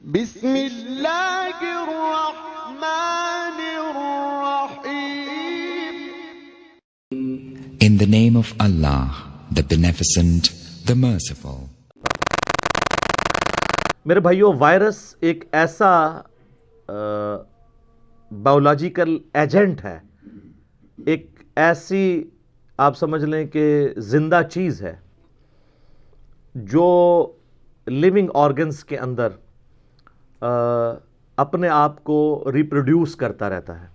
بسم اللہ الرحمن الرحیم. In the name of Allah, the Beneficent, the Merciful. میرے بھائیوں، وائرس ایک ایسا بایولوجیکل ایجنٹ ہے، ایک ایسی آپ سمجھ لیں کہ زندہ چیز ہے جو لیونگ آرگنز کے اندر اپنے آپ کو ریپروڈیوس کرتا رہتا ہے،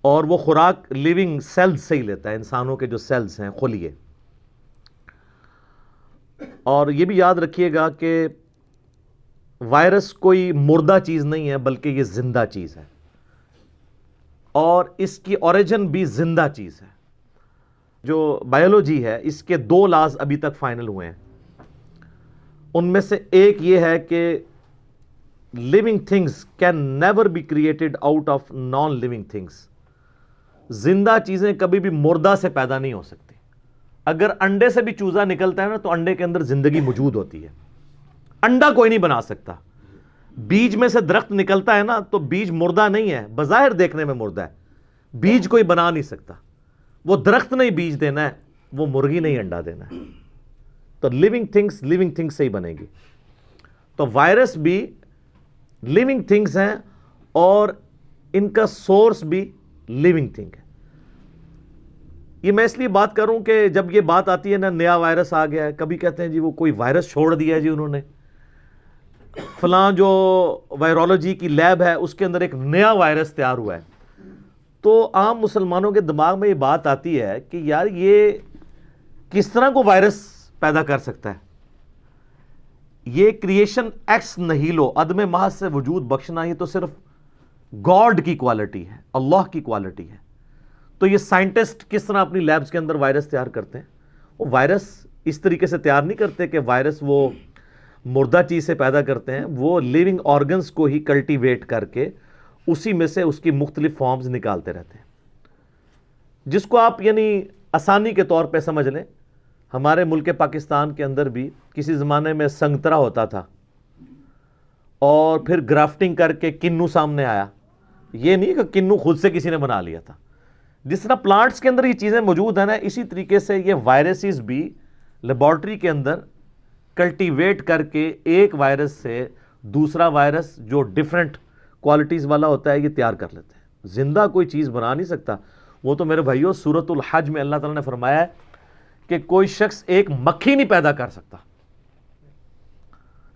اور وہ خوراک لیونگ سیلز سے ہی لیتا ہے، انسانوں کے جو سیلز ہیں خلیے. اور یہ بھی یاد رکھیے گا کہ وائرس کوئی مردہ چیز نہیں ہے بلکہ یہ زندہ چیز ہے، اور اس کی اوریجن بھی زندہ چیز ہے. جو بایولوجی ہے اس کے 2 لاز ابھی تک فائنل ہوئے ہیں. ان میں سے ایک یہ ہے کہ living things can never be created out of non-living things. زندہ چیزیں کبھی بھی مردہ سے پیدا نہیں ہو سکتی. اگر انڈے سے بھی چوزا نکلتا ہے نا تو انڈے کے اندر زندگی موجود ہوتی ہے. انڈا کوئی نہیں بنا سکتا. بیج میں سے درخت نکلتا ہے نا تو بیج مردہ نہیں ہے، بظاہر دیکھنے میں مردہ ہے، بیج کوئی بنا نہیں سکتا. وہ درخت نہیں بیج دینا ہے، وہ مرغی نہیں انڈا دینا ہے. تو لیونگ تھنگس سے ہی بنے گی. تو وائرس بھی لیونگ تھنگس ہیں اور ان کا سورس بھی لیونگ تھنگ ہے. یہ میں اس لیے بات کروں کہ جب یہ بات آتی ہے نا نیا وائرس آ گیا ہے، کبھی کہتے ہیں جی وہ کوئی وائرس چھوڑ دیا ہے جی انہوں نے، فلاں جو وائرولوجی کی لیب ہے اس کے اندر ایک نیا وائرس تیار ہوا ہے. تو عام مسلمانوں کے دماغ میں یہ بات آتی ہے کہ یار یہ کس طرح کو وائرس پیدا کر سکتا ہے؟ یہ کریشن ایکس نہیلو، عدم محض سے وجود بخشنا، یہ تو صرف گاڈ کی کوالٹی ہے، اللہ کی کوالٹی ہے. تو یہ سائنٹسٹ کس طرح اپنی لیبز کے اندر وائرس تیار کرتے ہیں؟ وہ وائرس اس طریقے سے تیار نہیں کرتے کہ وائرس وہ مردہ چیز سے پیدا کرتے ہیں، وہ لیونگ آرگنز کو ہی کلٹیویٹ کر کے اسی میں سے اس کی مختلف فارمز نکالتے رہتے ہیں. جس کو آپ یعنی آسانی کے طور پہ سمجھ لیں، ہمارے ملک پاکستان کے اندر بھی کسی زمانے میں سنگترا ہوتا تھا اور پھر گرافٹنگ کر کے کنو سامنے آیا. یہ نہیں کہ کنو خود سے کسی نے بنا لیا تھا. جس طرح پلانٹس کے اندر یہ چیزیں موجود ہیں نا، اسی طریقے سے یہ وائرسز بھی لیبارٹری کے اندر کلٹیویٹ کر کے ایک وائرس سے دوسرا وائرس جو ڈیفرنٹ کوالٹیز والا ہوتا ہے یہ تیار کر لیتے ہیں. زندہ کوئی چیز بنا نہیں سکتا. وہ تو میرے بھائیوں سورۃ الحج میں اللہ تعالیٰ نے فرمایا ہے کہ کوئی شخص ایک مکھی نہیں پیدا کر سکتا،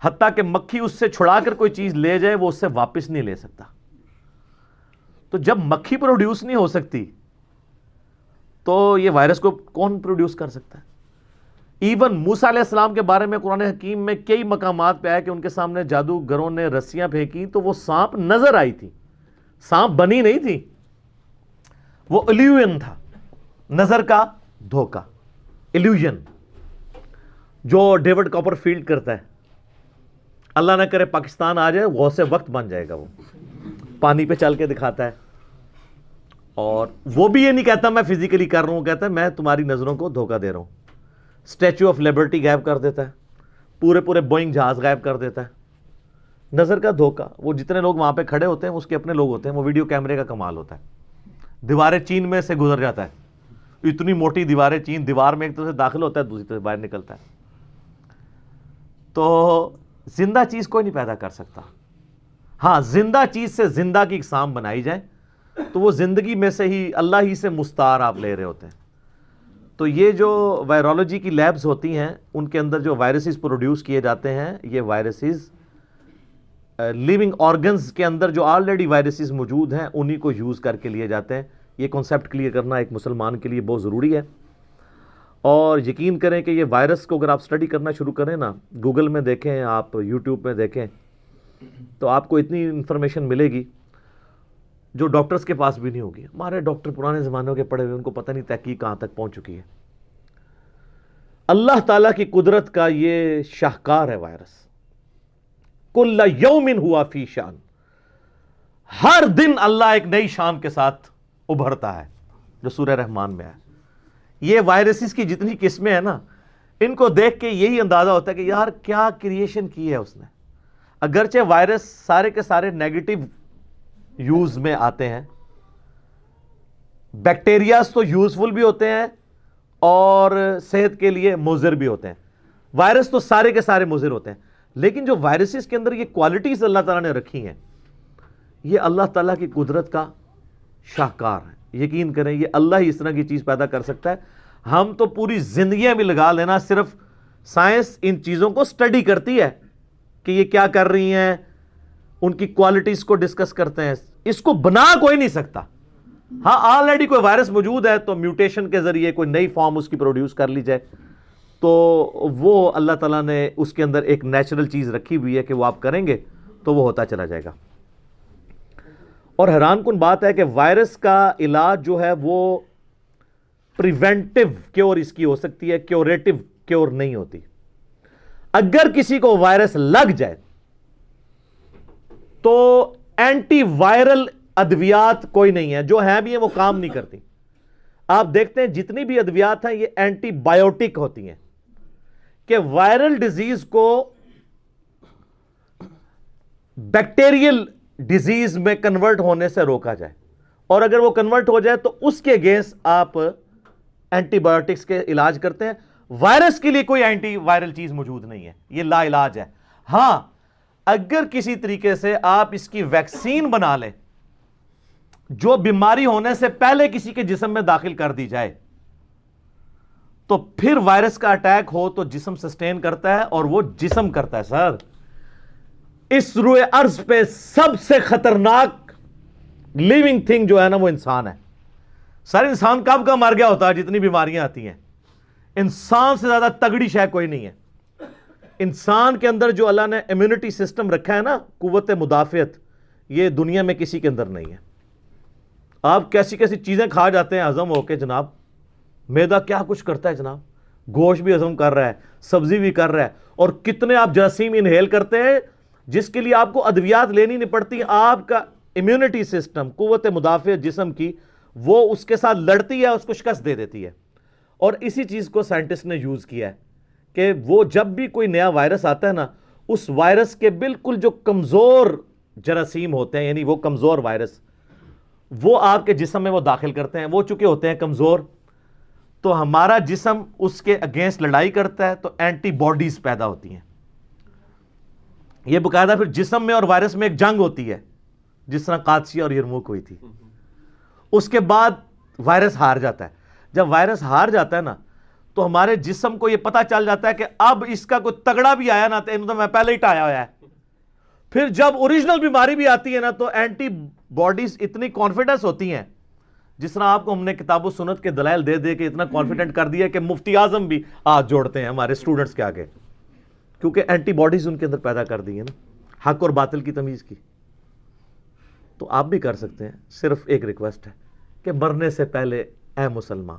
حتیٰ کہ مکھی اس سے چھڑا کر کوئی چیز لے جائے وہ اس سے واپس نہیں لے سکتا. تو جب مکھی پروڈیوس نہیں ہو سکتی تو یہ وائرس کو کون پروڈیوس کر سکتا ہے؟ ایون موسیٰ علیہ السلام کے بارے میں قرآن حکیم میں کئی مقامات پہ آیا کہ ان کے سامنے جادوگروں نے رسیاں پھینکی تو وہ سانپ نظر آئی تھی، سانپ بنی نہیں تھی، وہ ایلیوژن تھا، نظر کا دھوکہ، ایلیوژن جو ڈیوڈ کاپر فیلڈ کرتا ہے. اللہ نہ کرے پاکستان آ جائے غوث وقت بن جائے گا. وہ پانی پہ چل کے دکھاتا ہے، اور وہ بھی یہ نہیں کہتا میں فزیکلی کر رہا ہوں، کہتا ہے میں تمہاری نظروں کو دھوکہ دے رہا ہوں. اسٹیچو آف لبرٹی غائب کر دیتا ہے، پورے بوئنگ جہاز غائب کر دیتا ہے. نظر کا دھوکہ. وہ جتنے لوگ وہاں پہ کھڑے ہوتے ہیں اس کے اپنے لوگ ہوتے ہیں. وہ ویڈیو کیمرے کا کمال ہوتا ہے. دیواریں چین میں سے گزر جاتا ہے، اتنی موٹی دیواریں چین، دیوار میں ایک طرف سے داخل ہوتا ہے دوسری طرف سے باہر نکلتا ہے. تو زندہ چیز کوئی نہیں پیدا کر سکتا. ہاں زندہ چیز سے زندہ کی اقسام بنائی جائے تو وہ زندگی میں سے ہی اللہ ہی سے مستعار آپ لے رہے ہوتے ہیں. تو یہ جو وائرولوجی کی لیبز ہوتی ہیں ان کے اندر جو وائرسز پروڈیوس کیے جاتے ہیں، یہ وائرسز لیونگ آرگنز کے اندر جو آلریڈی وائرسز موجود ہیں انہی کو یوز کر کے لیے جاتے ہیں. یہ کنسیپٹ کلیئر کرنا ایک مسلمان کے لیے بہت ضروری ہے. اور یقین کریں کہ یہ وائرس کو اگر آپ سٹڈی کرنا شروع کریں نا، گوگل میں دیکھیں، آپ یوٹیوب میں دیکھیں، تو آپ کو اتنی انفارمیشن ملے گی جو ڈاکٹرز کے پاس بھی نہیں ہوگی. ہمارے ڈاکٹر پرانے زمانوں کے پڑھے ہوئے، ان کو پتہ نہیں تحقیق کہاں تک پہنچ چکی ہے. اللہ تعالیٰ کی قدرت کا یہ شاہکار ہے وائرس. کل یوم ہوا فی شان، ہر دن اللہ ایک نئی شان کے ساتھ ابھرتا ہے، جو سورہ رحمان میں ہے. یہ وائرسز کی جتنی قسمیں ہیں نا، ان کو دیکھ کے یہی اندازہ ہوتا ہے کہ یار کیا کریشن کی ہے اس نے. اگرچہ وائرس سارے کے سارے نیگیٹو یوز میں آتے ہیں، بیکٹیریاز تو یوزفل بھی ہوتے ہیں اور صحت کے لیے مضر بھی ہوتے ہیں، وائرس تو سارے کے سارے مضر ہوتے ہیں، لیکن جو وائرسز کے اندر یہ کوالٹیز اللہ تعالیٰ نے رکھی ہیں، یہ اللہ تعالیٰ کی قدرت کا شاہکار ہے۔ یقین کریں یہ اللہ ہی اس طرح کی چیز پیدا کر سکتا ہے۔ ہم تو پوری زندگیاں بھی لگا لینا، صرف سائنس ان چیزوں کو سٹڈی کرتی ہے کہ یہ کیا کر رہی ہیں، ان کی کوالٹیز کو ڈسکس کرتے ہیں، اس کو بنا کوئی نہیں سکتا۔ ہاں آلریڈی کوئی وائرس موجود ہے تو میوٹیشن کے ذریعے کوئی نئی فارم اس کی پروڈیوس کر لی جائے، تو وہ اللہ تعالیٰ نے اس کے اندر ایک نیچرل چیز رکھی ہوئی ہے کہ وہ آپ کریں گے تو وہ ہوتا چلا جائے گا۔ اور حیران کن بات ہے کہ وائرس کا علاج جو ہے وہ پریونٹیو کیور اس کی ہو سکتی ہے، کیوریٹو کیور نہیں ہوتی۔ اگر کسی کو وائرس لگ جائے تو اینٹی وائرل ادویات کوئی نہیں ہے، جو ہیں بھی ہیں وہ کام نہیں کرتی۔ آپ دیکھتے ہیں جتنی بھی ادویات ہیں یہ اینٹی بائیوٹک ہوتی ہیں کہ وائرل ڈیزیز کو بیکٹیریل ڈیزیز میں کنورٹ ہونے سے روکا جائے، اور اگر وہ کنورٹ ہو جائے تو اس کے اگینسٹ آپ اینٹی بائیوٹکس کے علاج کرتے ہیں۔ وائرس کے لیے کوئی اینٹی وائرل چیز موجود نہیں ہے، یہ لا علاج ہے۔ ہاں اگر کسی طریقے سے آپ اس کی ویکسین بنا لیں جو بیماری ہونے سے پہلے کسی کے جسم میں داخل کر دی جائے تو پھر وائرس کا اٹیک ہو تو جسم سسٹین کرتا ہے، اور وہ جسم کرتا ہے۔ سر اس روئے ارض پہ سب سے خطرناک لیونگ تھنگ جو ہے نا وہ انسان ہے۔ سر انسان کب کا مر گیا ہوتا ہے، جتنی بیماریاں آتی ہیں انسان سے زیادہ تگڑی شے کوئی نہیں ہے۔ انسان کے اندر جو اللہ نے امیونٹی سسٹم رکھا ہے نا، قوت مدافعت، یہ دنیا میں کسی کے اندر نہیں ہے۔ آپ کیسی کیسی چیزیں کھا جاتے ہیں ہضم ہو کے جناب، میدا کیا کچھ کرتا ہے جناب، گوشت بھی ہضم کر رہا ہے، سبزی بھی کر رہا ہے، اور کتنے آپ جراثیم انہیل کرتے ہیں جس کے لیے آپ کو ادویات لینی نہیں پڑتی۔ آپ کا امیونٹی سسٹم، قوت مدافعت جسم کی، وہ اس کے ساتھ لڑتی ہے، اس کو شکست دے دیتی ہے۔ اور اسی چیز کو سائنٹسٹ نے یوز کیا ہے کہ وہ جب بھی کوئی نیا وائرس آتا ہے نا، اس وائرس کے بالکل جو کمزور جراثیم ہوتے ہیں، یعنی وہ کمزور وائرس، وہ آپ کے جسم میں وہ داخل کرتے ہیں۔ وہ چکے ہوتے ہیں کمزور، تو ہمارا جسم اس کے اگینسٹ لڑائی کرتا ہے، تو اینٹی باڈیز پیدا ہوتی ہیں۔ یہ باقاعدہ پھر جسم میں اور وائرس میں ایک جنگ ہوتی ہے، جس طرح قادسیہ اور یرموک ہوئی تھی۔ اس کے بعد وائرس ہار جاتا ہے۔ جب وائرس ہار جاتا ہے نا تو ہمارے جسم کو یہ پتا چل جاتا ہے کہ اب اس کا کوئی تگڑا بھی آیا نا تو میں پہلے ہی ٹایا ہوا ہے۔ پھر جب اوریجنل بیماری بھی آتی ہے نا تو اینٹی باڈیز اتنی کانفیڈنس ہوتی ہیں، جس طرح آپ کو ہم نے کتاب و سنت کے دلائل دے دے کے اتنا کانفیڈنٹ کر دیا کہ مفتی اعظم بھی ہاتھ جوڑتے ہیں ہمارے اسٹوڈنٹس کے آگے، کیونکہ اینٹی باڈیز ان کے اندر پیدا کر دی ہیں نا، حق اور باطل کی تمیز کی۔ تو آپ بھی کر سکتے ہیں۔ صرف ایک ریکویسٹ ہے کہ مرنے سے پہلے اے مسلمان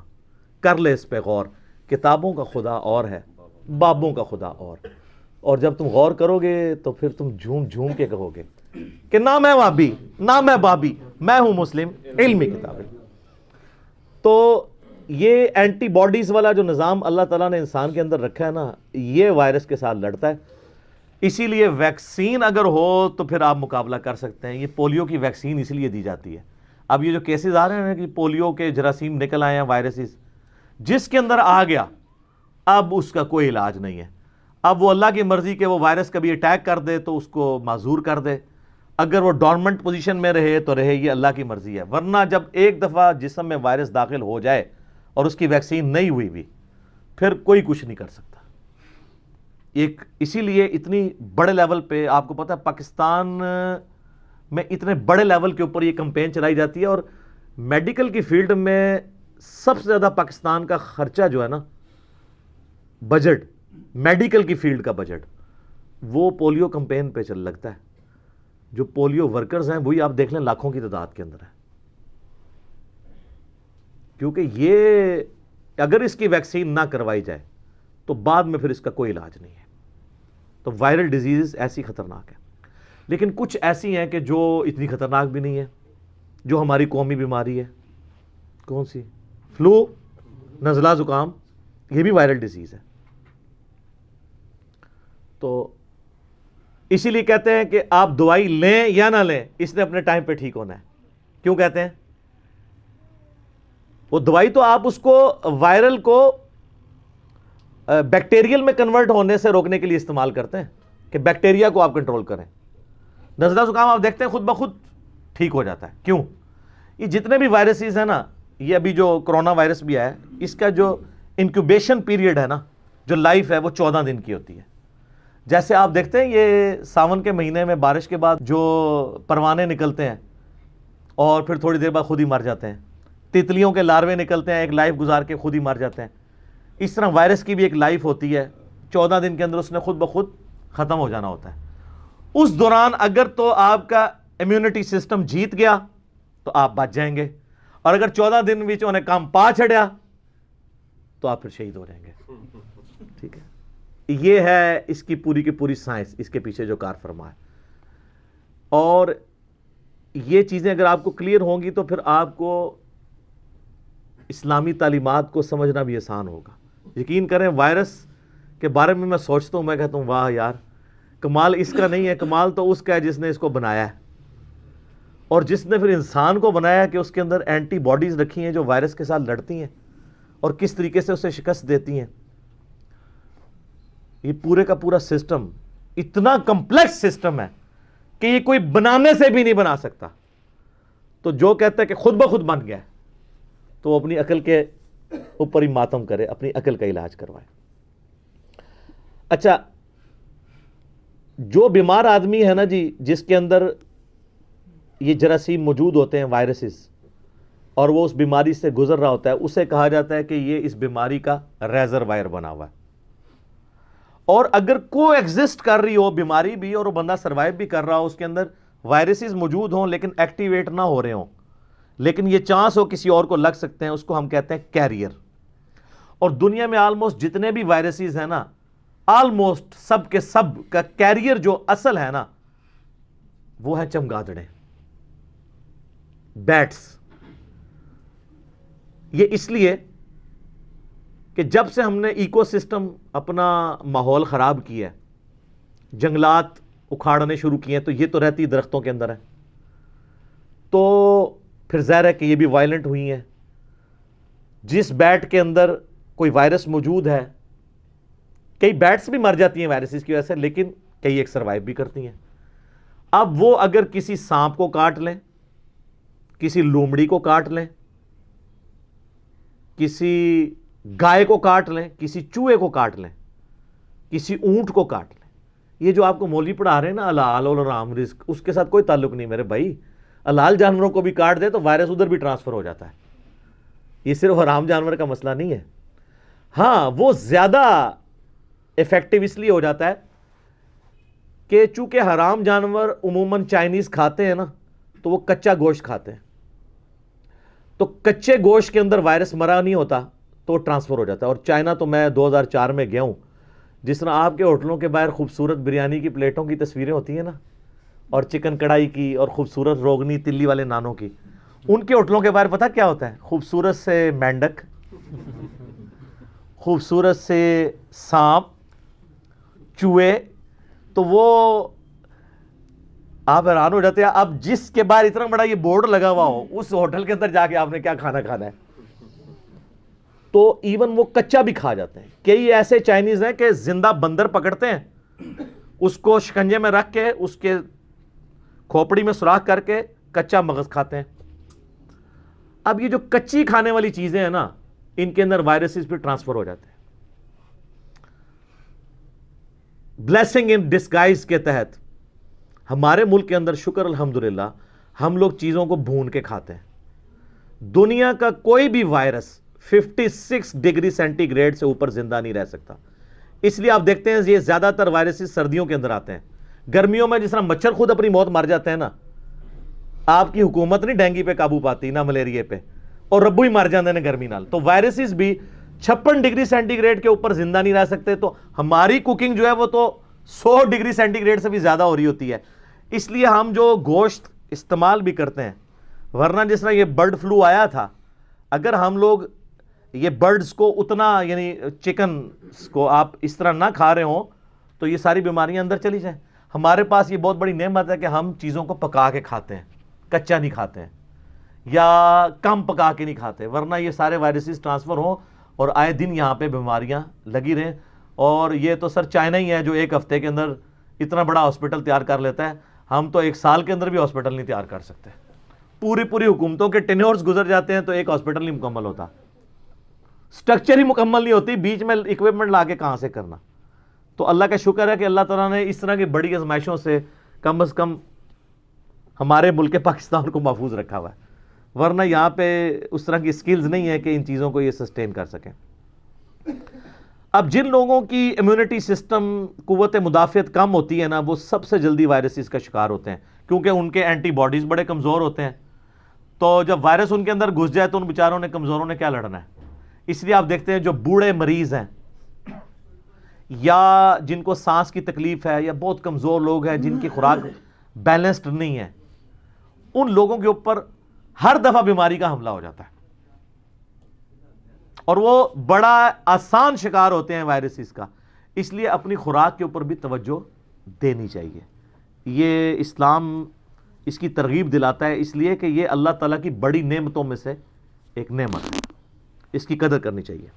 کر لے اس پہ غور۔ کتابوں کا خدا اور ہے، بابوں کا خدا اور جب تم غور کرو گے تو پھر تم جھوم جھوم کے کہو گے کہ نہ میں وابی نہ میں بابی، میں ہوں مسلم، علمی کتابیں۔ تو یہ اینٹی باڈیز والا جو نظام اللہ تعالیٰ نے انسان کے اندر رکھا ہے نا، یہ وائرس کے ساتھ لڑتا ہے۔ اسی لیے ویکسین اگر ہو تو پھر آپ مقابلہ کر سکتے ہیں۔ یہ پولیو کی ویکسین اس لیے دی جاتی ہے۔ اب یہ جو کیسز آ رہے ہیں کہ پولیو کے جراثیم نکل آئے ہیں، وائرسز جس کے اندر آ گیا اب اس کا کوئی علاج نہیں ہے۔ اب وہ اللہ کی مرضی کہ وہ وائرس کبھی اٹیک کر دے تو اس کو معذور کر دے، اگر وہ ڈورمنٹ پوزیشن میں رہے تو رہے، یہ اللہ کی مرضی ہے۔ ورنہ جب ایک دفعہ جسم میں وائرس داخل ہو جائے اور اس کی ویکسین نہیں ہوئی بھی، پھر کوئی کچھ نہیں کر سکتا۔ اسی لیے اتنی بڑے لیول پہ آپ کو پتہ ہے پاکستان میں اتنے بڑے لیول کے اوپر یہ کمپین چلائی جاتی ہے، اور میڈیکل کی فیلڈ میں سب سے زیادہ پاکستان کا خرچہ جو ہے نا، بجٹ، میڈیکل کی فیلڈ کا بجٹ، وہ پولیو کمپین پہ چل لگتا ہے۔ جو پولیو ورکرز ہیں وہی آپ دیکھ لیں لاکھوں کی تعداد کے اندر ہے، کیونکہ یہ اگر اس کی ویکسین نہ کروائی جائے تو بعد میں پھر اس کا کوئی علاج نہیں ہے۔ تو وائرل ڈیزیز ایسی خطرناک ہے، لیکن کچھ ایسی ہیں کہ جو اتنی خطرناک بھی نہیں ہے، جو ہماری قومی بیماری ہے۔ کون سی؟ فلو، نزلہ زکام، یہ بھی وائرل ڈیزیز ہے۔ تو اسی لیے کہتے ہیں کہ آپ دوائی لیں یا نہ لیں، اس نے اپنے ٹائم پہ ٹھیک ہونا ہے. کیوں کہتے ہیں؟ وہ دوائی تو آپ اس کو وائرل کو بیکٹیریل میں کنورٹ ہونے سے روکنے کے لیے استعمال کرتے ہیں کہ بیکٹیریا کو آپ کنٹرول کریں. نزلہ زکام آپ دیکھتے ہیں خود بخود ٹھیک ہو جاتا ہے. کیوں؟ یہ جتنے بھی وائرسز ہیں نا، یہ ابھی جو کرونا وائرس بھی آیا ہے، اس کا جو انکیوبیشن پیریڈ ہے نا، جو لائف ہے وہ 14 دن کی ہوتی ہے. جیسے آپ دیکھتے ہیں یہ ساون کے مہینے میں بارش کے بعد جو پروانے نکلتے ہیں اور پھر تھوڑی دیر بعد خود ہی مر جاتے ہیں. تتلیوں کے لاروے نکلتے ہیں، ایک لائف گزار کے خود ہی مر جاتے ہیں. اس طرح وائرس کی بھی ایک لائف ہوتی ہے، 14 دن کے اندر اس نے خود بخود ختم ہو جانا ہوتا ہے. اس دوران اگر تو آپ کا امیونٹی سسٹم جیت گیا تو آپ بچ جائیں گے، اور اگر 14 دن بھی انہیں کام پا چھڑیا تو آپ پھر شہید ہو جائیں گے. ٹھیک ہے، یہ ہے اس کی پوری کی پوری سائنس، اس کے پیچھے جو کار فرما ہے. اور یہ چیزیں اگر آپ کو کلیئر ہوں گی تو پھر آپ کو اسلامی تعلیمات کو سمجھنا بھی آسان ہوگا. یقین کریں وائرس کے بارے میں میں سوچتا ہوں، میں کہتا ہوں واہ یار، کمال اس کا نہیں ہے، کمال تو اس کا ہے جس نے اس کو بنایا ہے، اور جس نے پھر انسان کو بنایا کہ اس کے اندر اینٹی باڈیز رکھی ہیں جو وائرس کے ساتھ لڑتی ہیں اور کس طریقے سے اسے شکست دیتی ہیں. یہ پورے کا پورا سسٹم اتنا کمپلیکس سسٹم ہے کہ یہ کوئی بنانے سے بھی نہیں بنا سکتا. تو جو کہتا ہے کہ خود بخود بن گیا تو وہ اپنی عقل کے اوپر ہی ماتم کرے، اپنی عقل کا علاج کروائے. اچھا، جو بیمار آدمی ہے نا جی، جس کے اندر یہ جراثیم موجود ہوتے ہیں، وائرسز، اور وہ اس بیماری سے گزر رہا ہوتا ہے، اسے کہا جاتا ہے کہ یہ اس بیماری کا ریزروائر بنا ہوا ہے. اور اگر کو ایگزسٹ کر رہی ہو بیماری بھی اور وہ بندہ سروائیو بھی کر رہا ہو، اس کے اندر وائرسز موجود ہوں لیکن ایکٹیویٹ نہ ہو رہے ہوں، لیکن یہ چانس ہو کسی اور کو لگ سکتے ہیں، اس کو ہم کہتے ہیں کیریئر. اور دنیا میں آلموسٹ جتنے بھی وائرسز ہیں نا، آلموسٹ سب کے سب کا کیریئر جو اصل ہے نا، وہ ہے چمگادڑیں، بیٹس. یہ اس لیے کہ جب سے ہم نے ایکو سسٹم اپنا ماحول خراب کیا ہے، جنگلات اکھاڑنے شروع کیے ہیں، تو یہ تو رہتی درختوں کے اندر ہے، تو پھر ظاہر ہے کہ یہ بھی وائلنٹ ہوئی ہیں. جس بیٹ کے اندر کوئی وائرس موجود ہے، کئی بیٹس بھی مر جاتی ہیں وائرسز کی وجہ سے، لیکن کئی ایک سروائیو بھی کرتی ہیں. اب وہ اگر کسی سانپ کو کاٹ لیں، کسی لومڑی کو کاٹ لیں، کسی گائے کو کاٹ لیں، کسی چوہے کو کاٹ لیں، کسی اونٹ کو کاٹ لیں، یہ جو آپ کو مولوی پڑھا رہے ہیں نا حلال اور حرام رزق، اس کے ساتھ کوئی تعلق نہیں میرے بھائی. حلال جانوروں کو بھی کاٹ دے تو وائرس ادھر بھی ٹرانسفر ہو جاتا ہے. یہ صرف حرام جانور کا مسئلہ نہیں ہے. ہاں، وہ زیادہ افیکٹو اس لیے ہو جاتا ہے کہ چونکہ حرام جانور عموماً چائنیز کھاتے ہیں نا، تو وہ کچا گوشت کھاتے ہیں، تو کچے گوشت کے اندر وائرس مرا نہیں ہوتا تو ٹرانسفر ہو جاتا ہے. اور چائنا تو میں 2004 میں گیا ہوں، جس طرح آپ کے ہوٹلوں کے باہر خوبصورت بریانی کی پلیٹوں کی تصویریں ہوتی ہیں نا، اور چکن کڑھائی کی، اور خوبصورت روغنی تلی والے نانوں کی، ان کے ہوٹلوں کے باہر پتہ کیا ہوتا ہے؟ خوبصورت سے مینڈک، خوبصورت سے سانپ، چوہے. تو وہ آپ حیران ہو جاتے ہیں. اب جس کے باہر اتنا بڑا یہ بورڈ لگا ہوا ہو، اس ہوٹل کے اندر جا کے آپ نے کیا کھانا کھانا ہے، تو ایون وہ کچا بھی کھا جاتے ہیں. کئی ایسے چائنیز ہیں کہ زندہ بندر پکڑتے ہیں، اس کو شکنجے میں رکھ کے اس کے کھوپڑی میں سوراخ کر کے کچا مغز کھاتے ہیں. اب یہ جو کچی کھانے والی چیزیں ہیں نا، ان کے اندر وائرسز بھی ٹرانسفر ہو جاتے ہیں. بلیسنگ ان ڈسگائز کے تحت ہمارے ملک کے اندر شکر الحمدللہ ہم لوگ چیزوں کو بھون کے کھاتے ہیں. دنیا کا کوئی بھی وائرس 56 ڈگری سینٹی گریڈ سے اوپر زندہ نہیں رہ سکتا. اس لیے آپ دیکھتے ہیں یہ زیادہ تر وائرسز سردیوں کے اندر آتے ہیں. گرمیوں میں جس طرح مچھر خود اپنی موت مر جاتے ہیں نا، آپ کی حکومت نہیں ڈینگی پہ قابو پاتی نہ ملیریا پہ، اور ربو ہی مر جاتے ہیں گرمی نال. تو وائرسز بھی 56 ڈگری سینٹی گریڈ کے اوپر زندہ نہیں رہ سکتے. تو ہماری کوکنگ جو ہے وہ تو 100 ڈگری سینٹی گریڈ سے بھی زیادہ ہو رہی ہوتی ہے. اس لیے ہم جو گوشت استعمال بھی کرتے ہیں، ورنہ جس طرح یہ برڈ فلو آیا تھا، اگر ہم لوگ یہ برڈز کو اتنا، یعنی چکن کو آپ اس طرح نہ کھا رہے ہوں تو یہ ساری بیماریاں اندر چلی جائیں. ہمارے پاس یہ بہت بڑی نعمت ہے کہ ہم چیزوں کو پکا کے کھاتے ہیں، کچا نہیں کھاتے ہیں یا کم پکا کے نہیں کھاتے، ورنہ یہ سارے وائرسز ٹرانسفر ہوں اور آئے دن یہاں پہ بیماریاں لگی رہیں. اور یہ تو سر چائنا ہی ہے جو ایک ہفتے کے اندر اتنا بڑا ہاسپٹل تیار کر لیتا ہے، ہم تو ایک سال کے اندر بھی ہاسپٹل نہیں تیار کر سکتے. پوری حکومتوں کے ٹینیورز گزر جاتے ہیں تو ایک ہاسپٹل نہیں مکمل ہوتا، سٹرکچر ہی مکمل نہیں ہوتی، بیچ میں اکوپمنٹ لا کے کہاں سے کرنا. تو اللہ کا شکر ہے کہ اللہ تعالیٰ نے اس طرح کی بڑی آزمائشوں سے کم از کم ہمارے ملک پاکستان کو محفوظ رکھا ہوا ہے، ورنہ یہاں پہ اس طرح کی سکلز نہیں ہے کہ ان چیزوں کو یہ سسٹین کر سکیں. اب جن لوگوں کی امیونٹی سسٹم قوت مدافعت کم ہوتی ہے نا، وہ سب سے جلدی وائرسز کا شکار ہوتے ہیں، کیونکہ ان کے اینٹی باڈیز بڑے کمزور ہوتے ہیں. تو جب وائرس ان کے اندر گھس جائے تو ان بیچاروں نے کمزوروں نے کیا لڑنا ہے. اس لیے آپ دیکھتے ہیں جو بوڑھے مریض ہیں یا جن کو سانس کی تکلیف ہے یا بہت کمزور لوگ ہیں جن کی خوراک بیلنسڈ نہیں ہے، ان لوگوں کے اوپر ہر دفعہ بیماری کا حملہ ہو جاتا ہے اور وہ بڑا آسان شکار ہوتے ہیں وائرسز کا. اس لیے اپنی خوراک کے اوپر بھی توجہ دینی چاہیے. یہ اسلام اس کی ترغیب دلاتا ہے، اس لیے کہ یہ اللہ تعالیٰ کی بڑی نعمتوں میں سے ایک نعمت ہے، اس کی قدر کرنی چاہیے.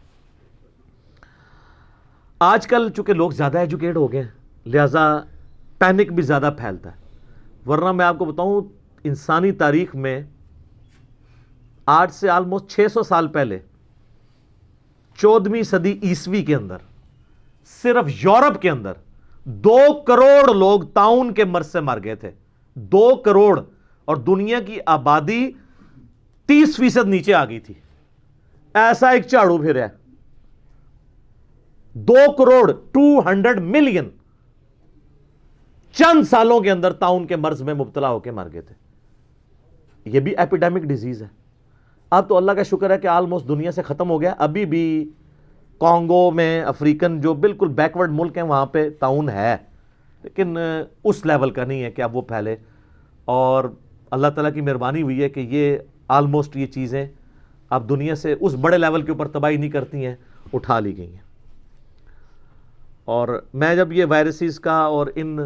آج کل چونکہ لوگ زیادہ ایجوکیٹ ہو گئے ہیں لہٰذا پینک بھی زیادہ پھیلتا ہے، ورنہ میں آپ کو بتاؤں انسانی تاریخ میں آج سے آلموسٹ 600 سال پہلے 14ویں صدی عیسوی کے اندر صرف یورپ کے اندر 2 کروڑ لوگ طاعون کے مرض سے مر گئے تھے. 2 کروڑ، اور دنیا کی آبادی 30% نیچے آ گئی تھی. ایسا ایک جھاڑو پھر ہے، 2 کروڑ 200 ملین چند سالوں کے اندر طاعون کے مرض میں مبتلا ہو کے مر گئے تھے. یہ بھی ایپیڈیمک ڈیزیز ہے. اب تو اللہ کا شکر ہے کہ آلموسٹ دنیا سے ختم ہو گیا. ابھی بھی کانگو میں، افریقن جو بالکل بیکورڈ ملک ہیں وہاں پہ طاعون ہے، لیکن اس لیول کا نہیں ہے کہ اب وہ پھیلے. اور اللہ تعالیٰ کی مہربانی ہوئی ہے کہ یہ آلموسٹ یہ چیزیں اب دنیا سے اس بڑے لیول کے اوپر تباہی نہیں کرتی ہیں، اٹھا لی گئی ہیں. اور میں جب یہ وائرسز کا اور ان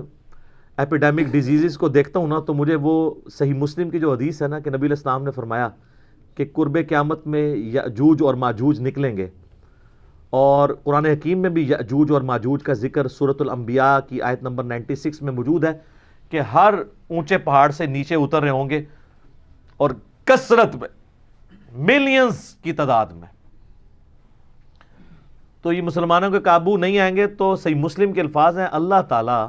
ایپیڈیمک ڈیزیزز کو دیکھتا ہوں نا تو مجھے وہ صحیح مسلم کی جو حدیث ہے نا کہ نبی علیہ السلام نے فرمایا کہ قرب قیامت میں یأجوج اور ماجوج نکلیں گے، اور قرآن حکیم میں بھی یأجوج اور ماجوج کا ذکر سورۃ الانبیاء کی آیت نمبر 96 میں موجود ہے کہ ہر اونچے پہاڑ سے نیچے اتر رہے ہوں گے اور کثرت میں، ملینز کی تعداد میں. تو یہ مسلمانوں کے قابو نہیں آئیں گے تو صحیح مسلم کے الفاظ ہیں اللہ تعالیٰ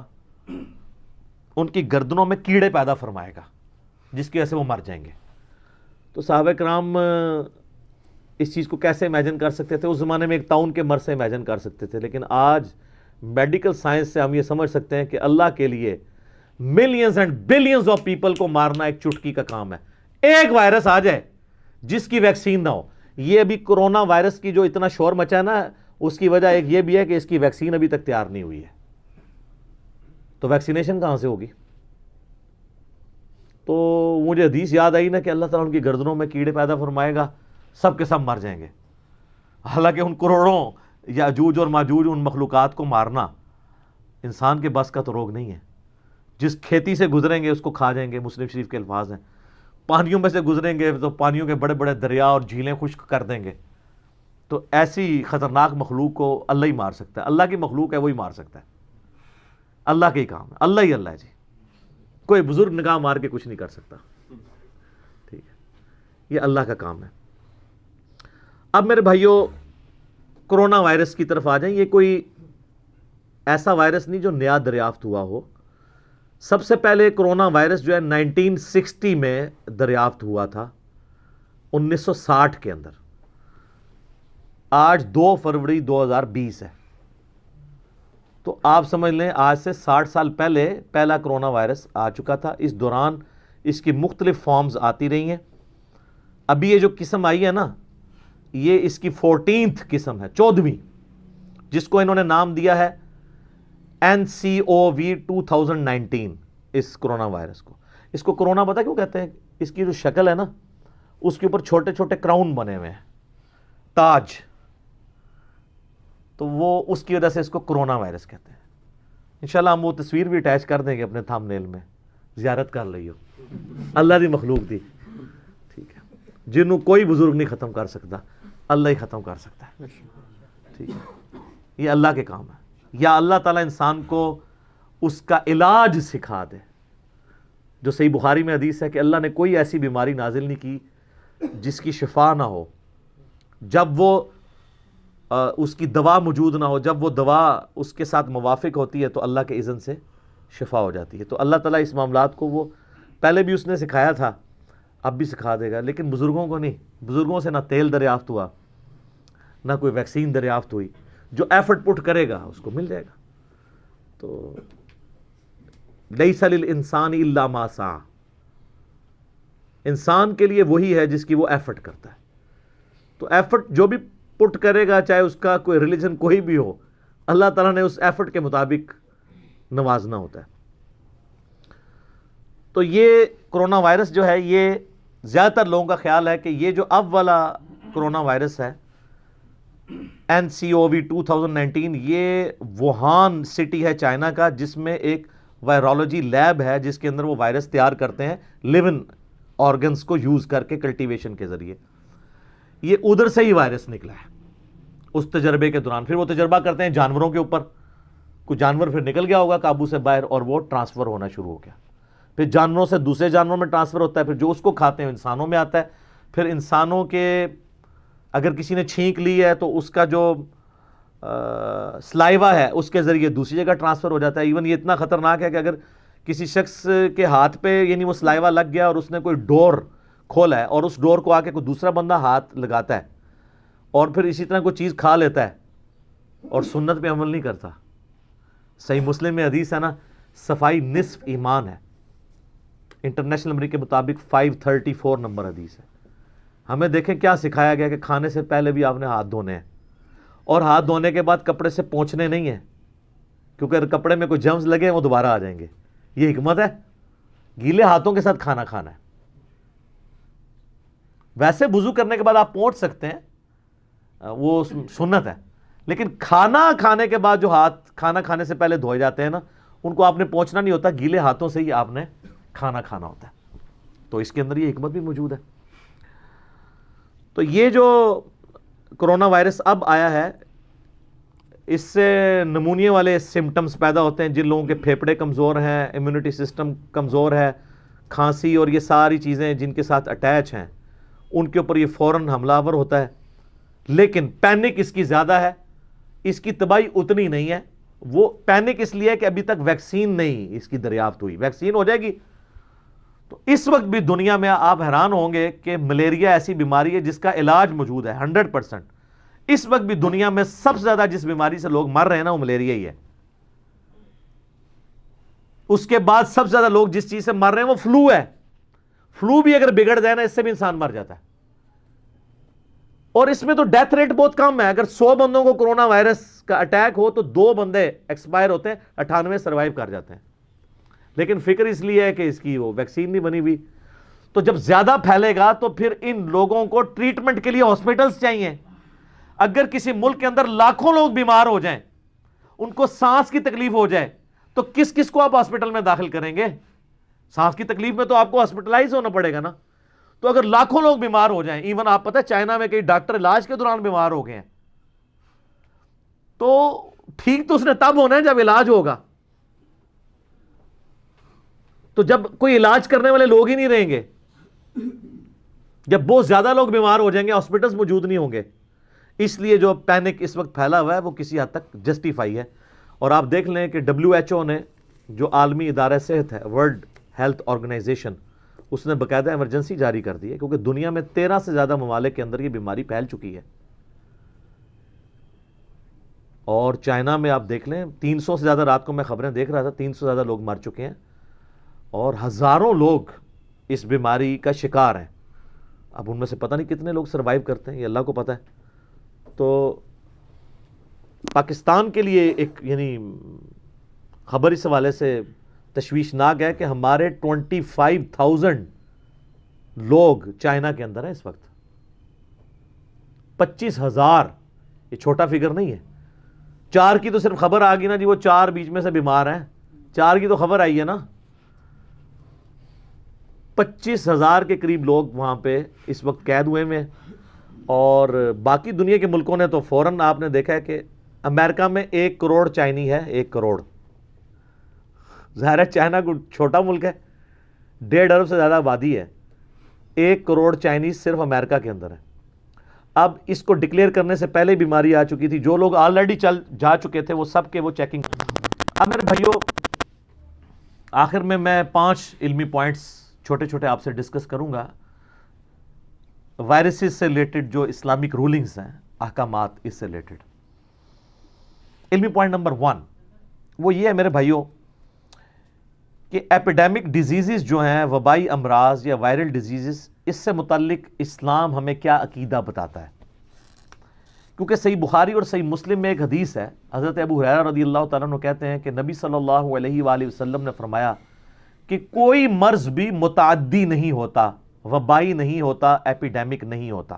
ان کی گردنوں میں کیڑے پیدا فرمائے گا جس کی وجہ سے وہ مر جائیں گے. تو صحابہ کرام اس چیز کو کیسے امیجن کر سکتے تھے؟ اس زمانے میں ایک طاعون کے مرض سے امیجن کر سکتے تھے، لیکن آج میڈیکل سائنس سے ہم یہ سمجھ سکتے ہیں کہ اللہ کے لیے millions and billions of people کو مارنا ایک چٹکی کا کام ہے. ایک وائرس آ جائے جس کی ویکسین نہ ہو. یہ ابھی کرونا وائرس کی جو اتنا شور مچا ہے نا، اس کی وجہ ایک یہ بھی ہے کہ اس کی ویکسین ابھی تک تیار نہیں ہوئی ہے. تو ویکسینیشن کہاں سے ہوگی؟ تو مجھے حدیث یاد آئی نا کہ اللہ تعالیٰ ان کی گردنوں میں کیڑے پیدا فرمائے گا، سب کے سب مر جائیں گے. حالانکہ ان کروڑوں یاجوج اور ماجوج ان مخلوقات کو مارنا انسان کے بس کا تو روگ نہیں ہے. جس کھیتی سے گزریں گے اس کو کھا جائیں گے. مسلم شریف کے الفاظ ہیں. پانیوں میں سے گزریں گے تو پانیوں کے بڑے بڑے دریا اور جھیلیں خشک کر دیں گے. تو ایسی خطرناک مخلوق کو اللہ ہی مار سکتا ہے. اللہ کی مخلوق ہے وہی مار سکتا ہے. اللہ کے ہی کام ہے. اللہ ہی اللہ ہے جی. کوئی بزرگ نگاہ مار کے کچھ نہیں کر سکتا. ٹھیک ہے، یہ اللہ کا کام ہے. اب میرے بھائیوں کرونا وائرس کی طرف آ جائیں. یہ کوئی ایسا وائرس نہیں جو نیا دریافت ہوا ہو. سب سے پہلے کرونا وائرس جو ہے 1960 میں دریافت ہوا تھا، 1960 کے اندر. آج 2 فروری 2020 ہے. تو آپ سمجھ لیں آج سے 60 سال پہلے پہلا کرونا وائرس آ چکا تھا. اس دوران اس کی مختلف فارمز آتی رہی ہیں. ابھی یہ جو قسم آئی ہے نا، یہ اس کی 14th قسم ہے، 14ویں، جس کو انہوں نے نام دیا ہے NCOV 2019. اس کرونا وائرس کو، اس کو کرونا پتہ کیوں کہتے ہیں؟ اس کی جو شکل ہے نا، اس کے اوپر چھوٹے چھوٹے کراؤن بنے ہوئے ہیں، تاج. تو وہ اس کی وجہ سے اس کو کرونا وائرس کہتے ہیں. انشاءاللہ ہم وہ تصویر بھی اٹیچ کر دیں گے اپنے تھم نیل میں, زیارت کر لئیو, اللہ دی مخلوق دی, ٹھیک ہے, جنہوں کوئی بزرگ نہیں ختم کر سکتا, اللہ ہی ختم کر سکتا ہے, ٹھیک ہے, یہ اللہ کے کام ہے. یا اللہ تعالیٰ انسان کو اس کا علاج سکھا دے, جو صحیح بخاری میں حدیث ہے کہ اللہ نے کوئی ایسی بیماری نازل نہیں کی جس کی شفا نہ ہو, جب وہ اس کی دوا موجود نہ ہو, جب وہ دوا اس کے ساتھ موافق ہوتی ہے تو اللہ کے اذن سے شفا ہو جاتی ہے. تو اللہ تعالیٰ اس معاملات کو وہ پہلے بھی اس نے سکھایا تھا, اب بھی سکھا دے گا, لیکن بزرگوں کو نہیں. بزرگوں سے نہ تیل دریافت ہوا, نہ کوئی ویکسین دریافت ہوئی, جو ایفرٹ پٹ کرے گا اس کو مل جائے گا. تو لیس للانسان الا ما سعی, انسان کے لیے وہی ہے جس کی وہ ایفرٹ کرتا ہے. تو ایفرٹ جو بھی پٹ کرے گا, چاہے اس کا کوئی ریلیجن کوئی بھی ہو, اللہ تعالیٰ نے اس ایفرٹ کے مطابق نوازنا ہوتا ہے. تو یہ کرونا وائرس جو ہے, یہ زیادہ تر لوگوں کا خیال ہے کہ یہ جو اب والا کرونا وائرس ہے NCOV 2019, یہ ووہان سٹی ہے چائنا کا, جس میں ایک وائرولوجی لیب ہے جس کے اندر وہ وائرس تیار کرتے ہیں لیون آرگنز کو یوز کر کے کلٹیویشن کے ذریعے. یہ ادھر سے ہی وائرس نکلا ہے اس تجربے کے دوران. پھر وہ تجربہ کرتے ہیں جانوروں کے اوپر, کوئی جانور پھر نکل گیا ہوگا قابو سے باہر اور وہ ٹرانسفر ہونا شروع ہو گیا. پھر جانوروں سے دوسرے جانوروں میں ٹرانسفر ہوتا ہے, پھر جو اس کو کھاتے ہیں انسانوں میں آتا ہے, پھر انسانوں کے اگر کسی نے چھینک لی ہے تو اس کا جو سلائیوا ہے اس کے ذریعے دوسری جگہ ٹرانسفر ہو جاتا ہے. ایون یہ اتنا خطرناک ہے کہ اگر کسی شخص کے ہاتھ پہ یعنی وہ سلائیوا لگ گیا اور اس نے کوئی ڈور کھولا ہے اور اس ڈور کو آ کے کوئی دوسرا بندہ ہاتھ لگاتا ہے اور پھر اسی طرح کوئی چیز کھا لیتا ہے اور سنت پہ عمل نہیں کرتا, صحیح مسلم میں حدیث ہے نا, صفائی نصف ایمان ہے. انٹرنیشنل نمبر کے مطابق 534 نمبر حدیث ہے. ہمیں دیکھیں کیا سکھایا گیا کہ کھانے سے پہلے بھی آپ نے ہاتھ دھونے ہیں, اور ہاتھ دھونے کے بعد کپڑے سے پوچھنے نہیں ہیں, کیونکہ اگر کپڑے میں کوئی جرمز لگے وہ دوبارہ آ جائیں گے. یہ حکمت ہے, گیلے ہاتھوں کے ساتھ کھانا کھانا ہے. ویسے وضو کرنے کے بعد آپ پونچھ سکتے ہیں, وہ سنت ہے, لیکن کھانا کھانے کے بعد جو ہاتھ کھانا کھانے سے پہلے دھوئے جاتے ہیں نا, ان کو آپ نے پوچھنا نہیں ہوتا, گیلے ہاتھوں سے ہی آپ نے کھانا کھانا ہوتا ہے. تو اس کے اندر یہ حکمت بھی موجود ہے. تو یہ جو کرونا وائرس اب آیا ہے, اس سے نمونیے والے سمٹمز پیدا ہوتے ہیں. جن لوگوں کے پھیپھڑے کمزور ہیں, امیونٹی سسٹم کمزور ہے, کھانسی اور یہ ساری چیزیں جن کے ساتھ اٹیچ ہیں, ان کے اوپر یہ فوراً حملہ آور ہوتا ہے. لیکن پینک اس کی زیادہ ہے, اس کی تباہی اتنی نہیں ہے. وہ پینک اس لیے کہ ابھی تک ویکسین نہیں اس کی دریافت ہوئی. ویکسین ہو جائے گی تو اس وقت بھی دنیا میں آپ حیران ہوں گے کہ ملیریا ایسی بیماری ہے جس کا علاج موجود ہے 100%. اس وقت بھی دنیا میں سب سے زیادہ جس بیماری سے لوگ مر رہے ہیں نا, وہ ملیریا ہی ہے. اس کے بعد سب سے زیادہ لوگ جس چیز سے مر رہے ہیں وہ فلو ہے. فلو بھی اگر بگڑ جائے نا, اس سے بھی انسان مر جاتا ہے. اور اس میں تو ڈیتھ ریٹ بہت کم ہے. اگر 100 بندوں کو کرونا وائرس کا اٹیک ہو تو 2 بندے ایکسپائر ہوتے ہیں, 98 سروائیو کر جاتے ہیں. لیکن فکر اس لیے ہے کہ اس کی وہ ویکسین نہیں بنی ہوئی. تو جب زیادہ پھیلے گا تو پھر ان لوگوں کو ٹریٹمنٹ کے لیے ہاسپٹلز چاہیے. اگر کسی ملک کے اندر لاکھوں لوگ بیمار ہو جائیں, ان کو سانس کی تکلیف ہو جائے, تو کس کس کو آپ ہاسپٹل میں داخل کریں گے؟ سانس کی تکلیف میں تو آپ کو ہاسپٹلائز ہونا پڑے گا نا. تو اگر لاکھوں لوگ بیمار ہو جائیں, ایون آپ پتہ ہے چائنا میں کئی ڈاکٹر علاج کے دوران بیمار ہو گئے ہیں, تو ٹھیک تو اس نے تب ہونا ہے جب علاج ہوگا. تو جب کوئی علاج کرنے والے لوگ ہی نہیں رہیں گے, جب بہت زیادہ لوگ بیمار ہو جائیں گے, ہاسپٹلز موجود نہیں ہوں گے. اس لیے جو پینک اس وقت پھیلا ہوا ہے وہ کسی حد تک جسٹیفائی ہے. اور آپ دیکھ لیں کہ WHO نے, جو عالمی ادارہ صحت ہے, ورلڈ ہیلتھ آرگنائزیشن, اس نے باقاعدہ ایمرجنسی جاری کر دی ہے, کیونکہ دنیا میں 13 سے زیادہ ممالک کے اندر یہ بیماری پھیل چکی ہے. اور چائنا میں آپ دیکھ لیں 300 سے زیادہ, رات کو میں خبریں دیکھ رہا تھا, 300 سے زیادہ لوگ مر چکے ہیں اور ہزاروں لوگ اس بیماری کا شکار ہیں. اب ان میں سے پتہ نہیں کتنے لوگ سروائیو کرتے ہیں, یہ اللہ کو پتہ ہے. تو پاکستان کے لیے ایک یعنی خبر اس حوالے سے تشویشناک ہے کہ ہمارے 25,000 لوگ چائنا کے اندر ہیں اس وقت. 25,000, یہ چھوٹا فگر نہیں ہے. 4 کی تو صرف خبر آ گئی نا جی وہ 4 بیچ میں سے بیمار ہیں، 4 کی تو خبر آئی ہے نا. 25,000 کے قریب لوگ وہاں پہ اس وقت قید ہوئے ہیں، اور باقی دنیا کے ملکوں نے تو فوراً آپ نے دیکھا ہے کہ امریکہ میں 1 کروڑ چائنی ہے، 1 کروڑ. ظاہر ہے چائنا کو چھوٹا ملک ہے، 1.5 ارب سے زیادہ آبادی ہے، 1 کروڑ چائنیز صرف امریکہ کے اندر ہے. اب اس کو ڈکلیئر کرنے سے پہلے بیماری آ چکی تھی، جو لوگ آلریڈی جا چکے تھے وہ سب کے وہ چیکنگ. اب میرے بھائیو آخر میں 5 علمی پوائنٹس چھوٹے چھوٹے آپ سے ڈسکس کروں گا وائرسز سے ریلیٹڈ، جو اسلامک رولنگز ہیں، احکامات اس سے ریلیٹڈ. علمی پوائنٹ نمبر 1 وہ یہ ہے میرے بھائیو کہ ایپیڈیمک ڈیزیزز جو ہیں، وبائی امراض یا وائرل ڈیزیزز، اس سے متعلق اسلام ہمیں کیا عقیدہ بتاتا ہے. کیونکہ صحیح بخاری اور صحیح مسلم میں ایک حدیث ہے، حضرت ابو ہریرہ رضی اللہ تعالیٰ عنہ کہتے ہیں کہ نبی صلی اللہ علیہ وآلہ وسلم نے فرمایا کہ کوئی مرض بھی متعدی نہیں ہوتا، وبائی نہیں ہوتا، ایپیڈیمک نہیں ہوتا.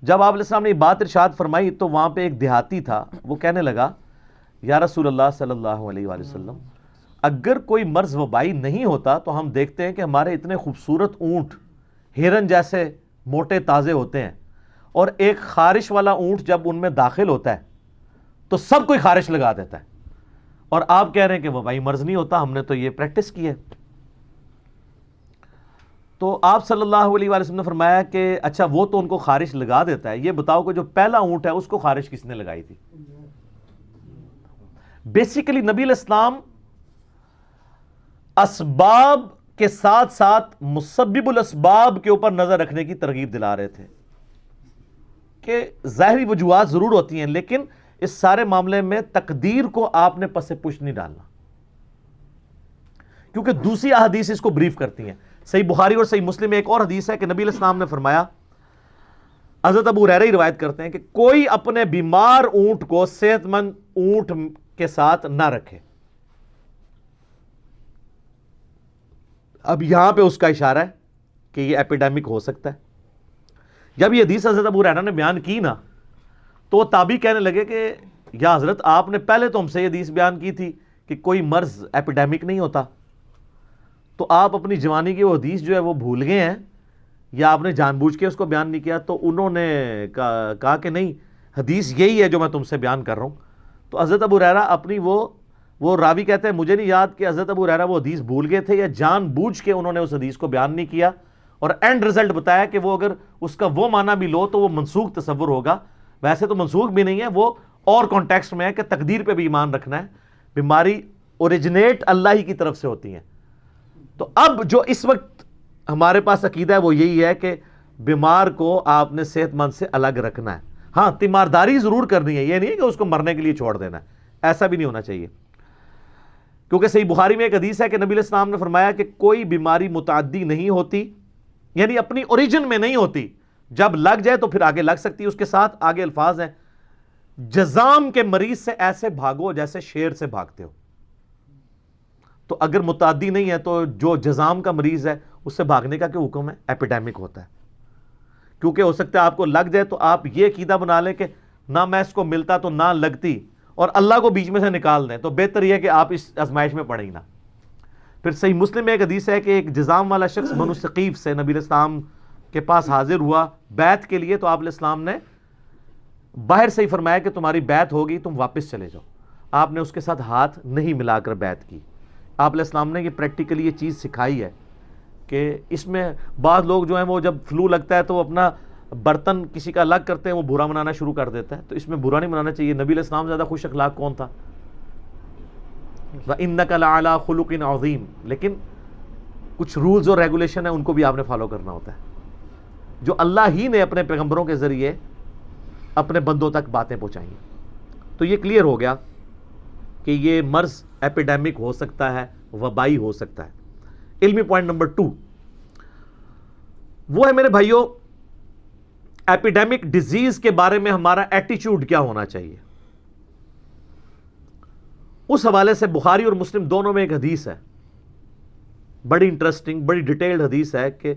جب آپ علیہ السلام نے یہ بات ارشاد فرمائی تو وہاں پہ ایک دیہاتی تھا، وہ کہنے لگا یا رسول اللہ صلی اللہ علیہ وآلہ وسلم، اگر کوئی مرض وبائی نہیں ہوتا تو ہم دیکھتے ہیں کہ ہمارے اتنے خوبصورت اونٹ ہرن جیسے موٹے تازے ہوتے ہیں، اور ایک خارش والا اونٹ جب ان میں داخل ہوتا ہے تو سب کوئی خارش لگا دیتا ہے، اور آپ کہہ رہے ہیں کہ وبائی مرض نہیں ہوتا. ہم نے تو یہ پریکٹس کی ہے. تو آپ صلی اللہ علیہ وسلم نے فرمایا کہ اچھا وہ تو ان کو خارش لگا دیتا ہے، یہ بتاؤ کہ جو پہلا اونٹ ہے اس کو خارش کس نے لگائی تھی. بیسیکلی نبی علیہ السلام اسباب کے ساتھ ساتھ مسبب الاسباب کے اوپر نظر رکھنے کی ترغیب دلا رہے تھے کہ ظاہری وجوہات ضرور ہوتی ہیں، لیکن اس سارے معاملے میں تقدیر کو آپ نے پس پش نہیں ڈالنا، کیونکہ دوسری احادیث اس کو بریف کرتی ہیں. صحیح بخاری اور صحیح مسلم میں ایک اور حدیث ہے کہ نبی علیہ السلام نے فرمایا، حضرت ابو ہریرہ روایت کرتے ہیں کہ کوئی اپنے بیمار اونٹ کو صحت مند اونٹ کے ساتھ نہ رکھے. اب یہاں پہ اس کا اشارہ ہے کہ یہ ایپیڈیمک ہو سکتا ہے. جب یہ حدیث حضرت ابو ہریرہ نے بیان کی نا تو وہ تابعی کہنے لگے کہ یا حضرت آپ نے پہلے تو ہم سے یہ حدیث بیان کی تھی کہ کوئی مرض ایپیڈیمک نہیں ہوتا، تو آپ اپنی جوانی کی وہ حدیث جو ہے وہ بھول گئے ہیں یا آپ نے جان بوجھ کے اس کو بیان نہیں کیا. تو انہوں نے کہا کہ نہیں، حدیث یہی ہے جو میں تم سے بیان کر رہا ہوں. تو حضرت ابو ہریرہ اپنی وہ راوی کہتے ہیں مجھے نہیں یاد کہ حضرت ابو ہریرہ وہ حدیث بھول گئے تھے یا جان بوجھ کے انہوں نے اس حدیث کو بیان نہیں کیا، اور اینڈ رزلٹ بتایا کہ وہ اگر اس کا وہ معنی بھی لو تو وہ منسوخ تصور ہوگا. ویسے تو منسوخ بھی نہیں ہے، وہ اور کانٹیکسٹ میں ہے کہ تقدیر پہ بھی ایمان رکھنا ہے. بیماری اوریجنیٹ اللہ ہی کی طرف سے ہوتی ہیں. تو اب جو اس وقت ہمارے پاس عقیدہ ہے وہ یہی ہے کہ بیمار کو آپ نے صحت مند سے الگ رکھنا ہے. ہاں تیمارداری ضرور کرنی ہے، یہ نہیں ہے کہ اس کو مرنے کے لیے چھوڑ دینا ہے، ایسا بھی نہیں ہونا چاہیے. کیونکہ صحیح بخاری میں ایک حدیث ہے کہ نبی علیہ السلام نے فرمایا کہ کوئی بیماری متعدی نہیں ہوتی، یعنی اپنی اوریجن میں نہیں ہوتی، جب لگ جائے تو پھر آگے لگ سکتی ہے. اس کے ساتھ آگے الفاظ ہیں، جزام کے مریض سے ایسے بھاگو جیسے شیر سے بھاگتے ہو. تو اگر متعدی نہیں ہے تو جو جزام کا مریض ہے اس سے بھاگنے کا کیا حکم ہے؟ ایپیڈیمک ہوتا ہے. کیونکہ ہو سکتا ہے آپ کو لگ جائے تو آپ یہ عقیدہ بنا لیں کہ نہ میں اس کو ملتا تو نہ لگتی، اور اللہ کو بیچ میں سے نکال دیں، تو بہتر یہ کہ آپ اس آزمائش میں پڑیں نہ. پھر صحیح مسلم میں ایک حدیث ہے کہ ایک جزام والا شخص بنو ثقیف سے نبی علیہ السلام کے پاس حاضر ہوا بیعت کے لیے. تو آپ علیہ السلام نے باہر سے ہی فرمایا کہ تمہاری بیعت ہوگی، تم واپس چلے جاؤ. آپ نے اس کے ساتھ ہاتھ نہیں ملا کر بیعت کی. آپ علیہ السلام نے یہ پریکٹیکلی یہ چیز سکھائی ہے کہ اس میں بعض لوگ جو ہیں وہ جب فلو لگتا ہے تو وہ اپنا برتن کسی کا الگ کرتے ہیں، وہ برا منانا شروع کر دیتا ہے. تو اس میں برا نہیں منانا چاہیے. نبی علیہ السلام زیادہ خوش اخلاق کون تھا؟ وَإِنَّكَ لَعَلَىٰ خُلُقٍ عَظِيمٍ. لیکن کچھ رولز اور ریگولیشن ہیں، ان کو بھی آپ نے فالو کرنا ہوتا ہے، جو اللہ ہی نے اپنے پیغمبروں کے ذریعے اپنے بندوں تک باتیں پہنچائیں. تو یہ کلیئر ہو گیا کہ یہ مرض ایپیڈیمک ہو سکتا ہے، وبائی ہو سکتا ہے. علمی پوائنٹ نمبر 2 وہ ہے میرے بھائیوں، ایپیڈیمک ڈیزیز کے بارے میں ہمارا ایٹیچیوڈ کیا ہونا چاہیے. اس حوالے سے بخاری اور مسلم دونوں میں ایک حدیث ہے، بڑی انٹرسٹنگ، بڑی ڈیٹیلڈ حدیث ہے کہ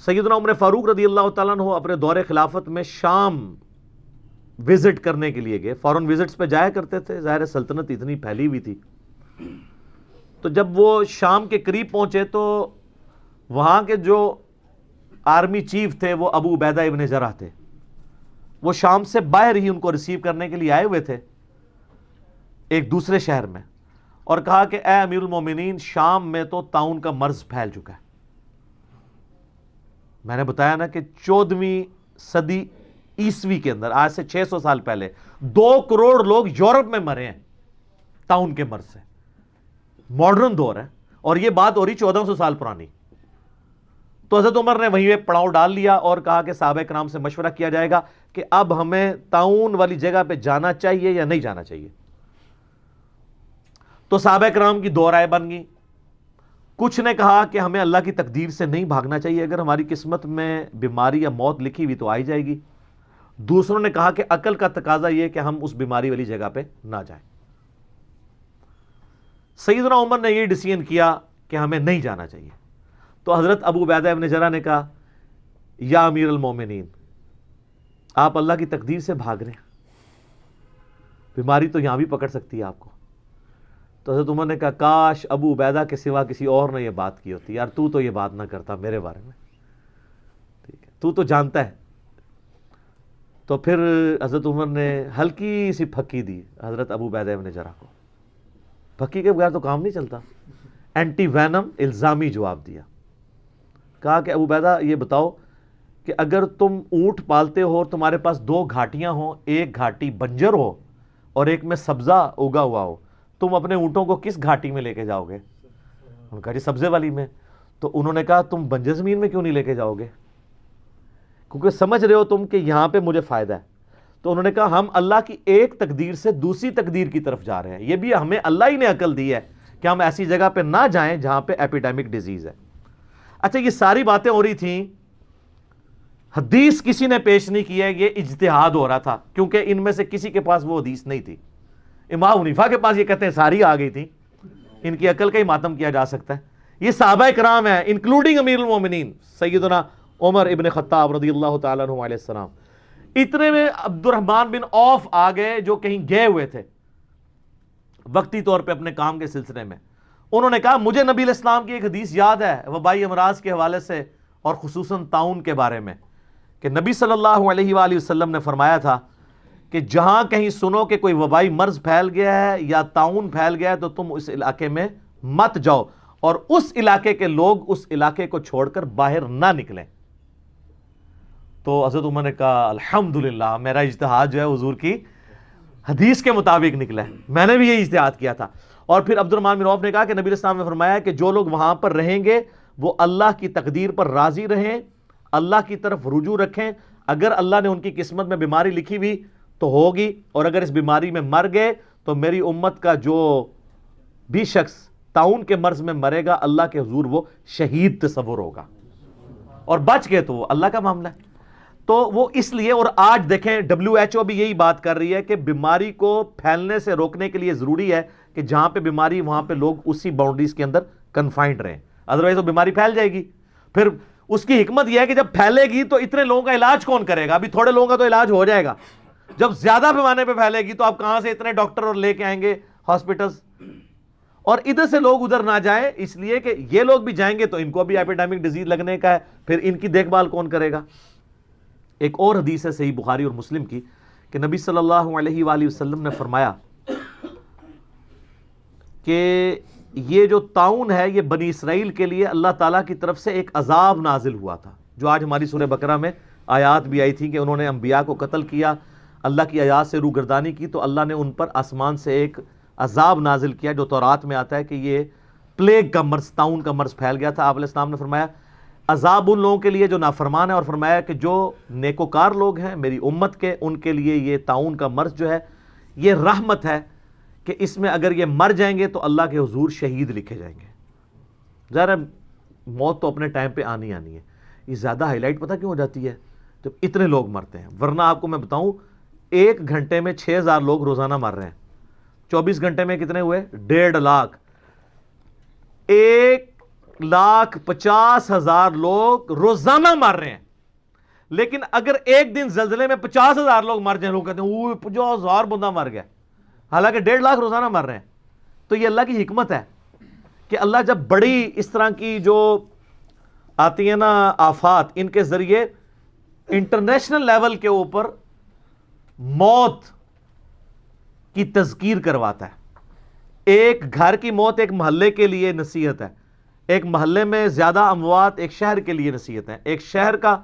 سیدنا عمر فاروق رضی اللہ تعالیٰ عنہ اپنے دور خلافت میں شام وزٹ کرنے کے لیے گئے. فورن وزٹس پہ جایا کرتے تھے, ظاہر سلطنت اتنی پھیلی ہوئی تھی. تو جب وہ شام کے قریب پہنچے تو وہاں کے جو آرمی چیف تھے وہ ابو عبیدہ ابن جرح تھے. وہ شام سے باہر ہی ان کو ریسیو کرنے کے لیے آئے ہوئے تھے ایک دوسرے شہر میں, اور کہا کہ اے امیر المومنین, شام میں تو طاعون کا مرض پھیل چکا ہے. میں نے بتایا نا کہ 14ویں صدی عیسوی کے اندر, آج سے 600 سال پہلے 2 کروڑ لوگ یورپ میں مرے ہیں طاعون کے مرض سے. ماڈرن دور ہے, اور یہ بات ہو رہی 1400 سال پرانی. تو حضرت عمر نے وہیں پہ پڑاؤ ڈال لیا اور کہا کہ صحابہ کرام سے مشورہ کیا جائے گا کہ اب ہمیں طاعون والی جگہ پہ جانا چاہیے یا نہیں جانا چاہیے. تو صحابہ کرام کی 2 رائے بن گئی. کچھ نے کہا کہ ہمیں اللہ کی تقدیر سے نہیں بھاگنا چاہیے, اگر ہماری قسمت میں بیماری یا موت لکھی ہوئی تو آئی جائے گی. دوسروں نے کہا کہ عقل کا تقاضا یہ کہ ہم اس بیماری والی جگہ پہ نہ جائیں. سیدنا عمر نے یہ ڈیسیژن کیا کہ ہمیں نہیں جانا چاہیے. تو حضرت ابو عبیدہ ابن جرح نے کہا یا امیر المومنین, آپ اللہ کی تقدیر سے بھاگ رہے ہیں, بیماری تو یہاں بھی پکڑ سکتی ہے آپ کو. تو حضرت عمر نے کہا کاش ابو عبیدہ کے سوا کسی اور نے یہ بات کی ہوتی, یار تو یہ بات نہ کرتا میرے بارے میں, ٹھیک ہے, تو جانتا ہے. تو پھر حضرت عمر نے ہلکی سی پھکی دی حضرت ابو عبیدہ ابن جرح کو. پھکی کے بغیر تو کام نہیں چلتا. اینٹی وینم الزامی جواب دیا. کہا کہ ابو عبیدہ یہ بتاؤ کہ اگر تم اونٹ پالتے ہو اور تمہارے پاس 2 گھاٹیاں ہوں, ایک گھاٹی بنجر ہو اور ایک میں سبزہ اگا ہوا ہو, تم اپنے اونٹوں کو کس گھاٹی میں لے کے جاؤ گے؟ انہوں نے کہا جی سبزے والی میں. تو انہوں نے کہا تم بنجر زمین میں کیوں نہیں لے کے جاؤ گے؟ کیونکہ سمجھ رہے ہو تم کہ یہاں پہ مجھے فائدہ ہے. تو انہوں نے کہا ہم اللہ کی ایک تقدیر سے دوسری تقدیر کی طرف جا رہے ہیں, یہ بھی ہمیں اللہ ہی نے عقل دی ہے کہ ہم ایسی جگہ پہ نہ جائیں جہاں پہ ایپیڈیمک ڈیزیز ہے. اچھا, یہ ساری باتیں ہو رہی تھیں, حدیث کسی نے پیش نہیں کی ہے, یہ اجتہاد ہو رہا تھا, کیونکہ ان میں سے کسی کے پاس وہ حدیث نہیں تھی. امام حنیفہ کے پاس یہ کہتے ہیں ساری آ گئی تھی, ان کی عقل کا ہی ماتم کیا جا سکتا ہے. یہ صحابہ کرام ہیں انکلوڈنگ امیر المومنین سیدنا عمر ابن خطاب رضی اللہ تعالیٰ عنہ علیہ السلام. اتنے میں عبد الرحمن بن عوف آ گئے جو کہیں گئے ہوئے تھے وقتی طور پہ اپنے کام کے سلسلے میں. انہوں نے کہا مجھے نبی علیہ السلام کی ایک حدیث یاد ہے وبائی امراض کے حوالے سے اور خصوصاً طاعون کے بارے میں, کہ نبی صلی اللہ علیہ وآلہ وسلم نے فرمایا تھا کہ جہاں کہیں سنو کہ کوئی وبائی مرض پھیل گیا ہے یا طاعون پھیل گیا ہے تو تم اس علاقے میں مت جاؤ, اور اس علاقے کے لوگ اس علاقے کو چھوڑ کر باہر نہ نکلیں. تو حضرت عمر نے کہا الحمدللہ میرا اجتہاد جو ہے حضور کی حدیث کے مطابق نکلا ہے, میں نے بھی یہ اجتہاد کیا تھا. اور پھر عبد الرحمن بن عوف نے کہا کہ نبی علیہ السلام نے فرمایا کہ جو لوگ وہاں پر رہیں گے وہ اللہ کی تقدیر پر راضی رہیں, اللہ کی طرف رجوع رکھیں. اگر اللہ نے ان کی قسمت میں بیماری لکھی ہوئی تو ہوگی, اور اگر اس بیماری میں مر گئے تو میری امت کا جو بھی شخص طاعون کے مرض میں مرے گا اللہ کے حضور وہ شہید تصور ہوگا, اور بچ گئے تو وہ اللہ کا معاملہ ہے. تو وہ اس لیے, اور آج دیکھیں WHO بھی یہی بات کر رہی ہے کہ بیماری کو پھیلنے سے روکنے کے لیے ضروری ہے کہ جہاں پہ بیماری وہاں پہ لوگ اسی باؤنڈریز کے اندر کنفائنڈ رہیں, ادروائز تو بیماری پھیل جائے گی. پھر اس کی حکمت یہ ہے کہ جب پھیلے گی تو اتنے لوگوں کا علاج کون کرے گا؟ ابھی تھوڑے لوگوں کا تو علاج ہو جائے گا, جب زیادہ پیمانے پہ پھیلے گی تو آپ کہاں سے اتنے ڈاکٹر اور لے کے آئیں گے ہاسپٹلز, اور ادھر سے لوگ ادھر نہ جائیں, اس لیے کہ یہ لوگ بھی جائیں گے تو ان کو بھی ایپیڈیمک ڈیزیز لگنے کا ہے, پھر ان کی دیکھ بھال کون کرے گا؟ ایک اور حدیث ہے صحیح بخاری اور مسلم کی کہ نبی صلی اللہ علیہ وآلہ وسلم نے فرمایا کہ یہ جو طاعون ہے یہ بنی اسرائیل کے لیے اللہ تعالیٰ کی طرف سے ایک عذاب نازل ہوا تھا, جو آج ہماری سورہ بقرہ میں آیات بھی آئی تھی کہ انہوں نے انبیاء کو قتل کیا, اللہ کی آیات سے روگردانی کی, تو اللہ نے ان پر آسمان سے ایک عذاب نازل کیا جو تورات میں آتا ہے کہ یہ پلیگ کا مرض, طاعون کا مرض پھیل گیا تھا. آپ علیہ السلام نے فرمایا عذاب ان لوگوں کے لیے جو نافرمان ہے, اور فرمایا کہ جو نیکوکار لوگ ہیں میری امت کے ان کے لیے یہ طاعون کا مرض جو ہے یہ رحمت ہے کہ اس میں اگر یہ مر جائیں گے تو اللہ کے حضور شہید لکھے جائیں گے. ظاہر موت تو اپنے ٹائم پہ آنی ہے. یہ زیادہ ہائی لائٹ پتہ کیوں ہو جاتی ہے جب اتنے لوگ مرتے ہیں, ورنہ آپ کو میں بتاؤں 1 گھنٹے میں 6000 لوگ روزانہ مر رہے ہیں, 24 گھنٹے میں کتنے ہوئے؟ 1.5 لاکھ. 1,50,000 لوگ روزانہ مر رہے ہیں, لیکن اگر ایک دن زلزلے میں 50,000 لوگ مر جائیں، لوگ کہتے ہیں اوہ 50,000 بندہ مر گیا، حالانکہ 1.5 لاکھ روزانہ مر رہے ہیں. تو یہ اللہ کی حکمت ہے کہ اللہ جب بڑی اس طرح کی جو آتی ہیں نا آفات، ان کے ذریعے انٹرنیشنل لیول کے اوپر موت کی تذکیر کرواتا ہے. ایک گھر کی موت ایک محلے کے لیے نصیحت ہے، ایک محلے میں زیادہ اموات ایک شہر کے لیے نصیحت ہے، ایک شہر کا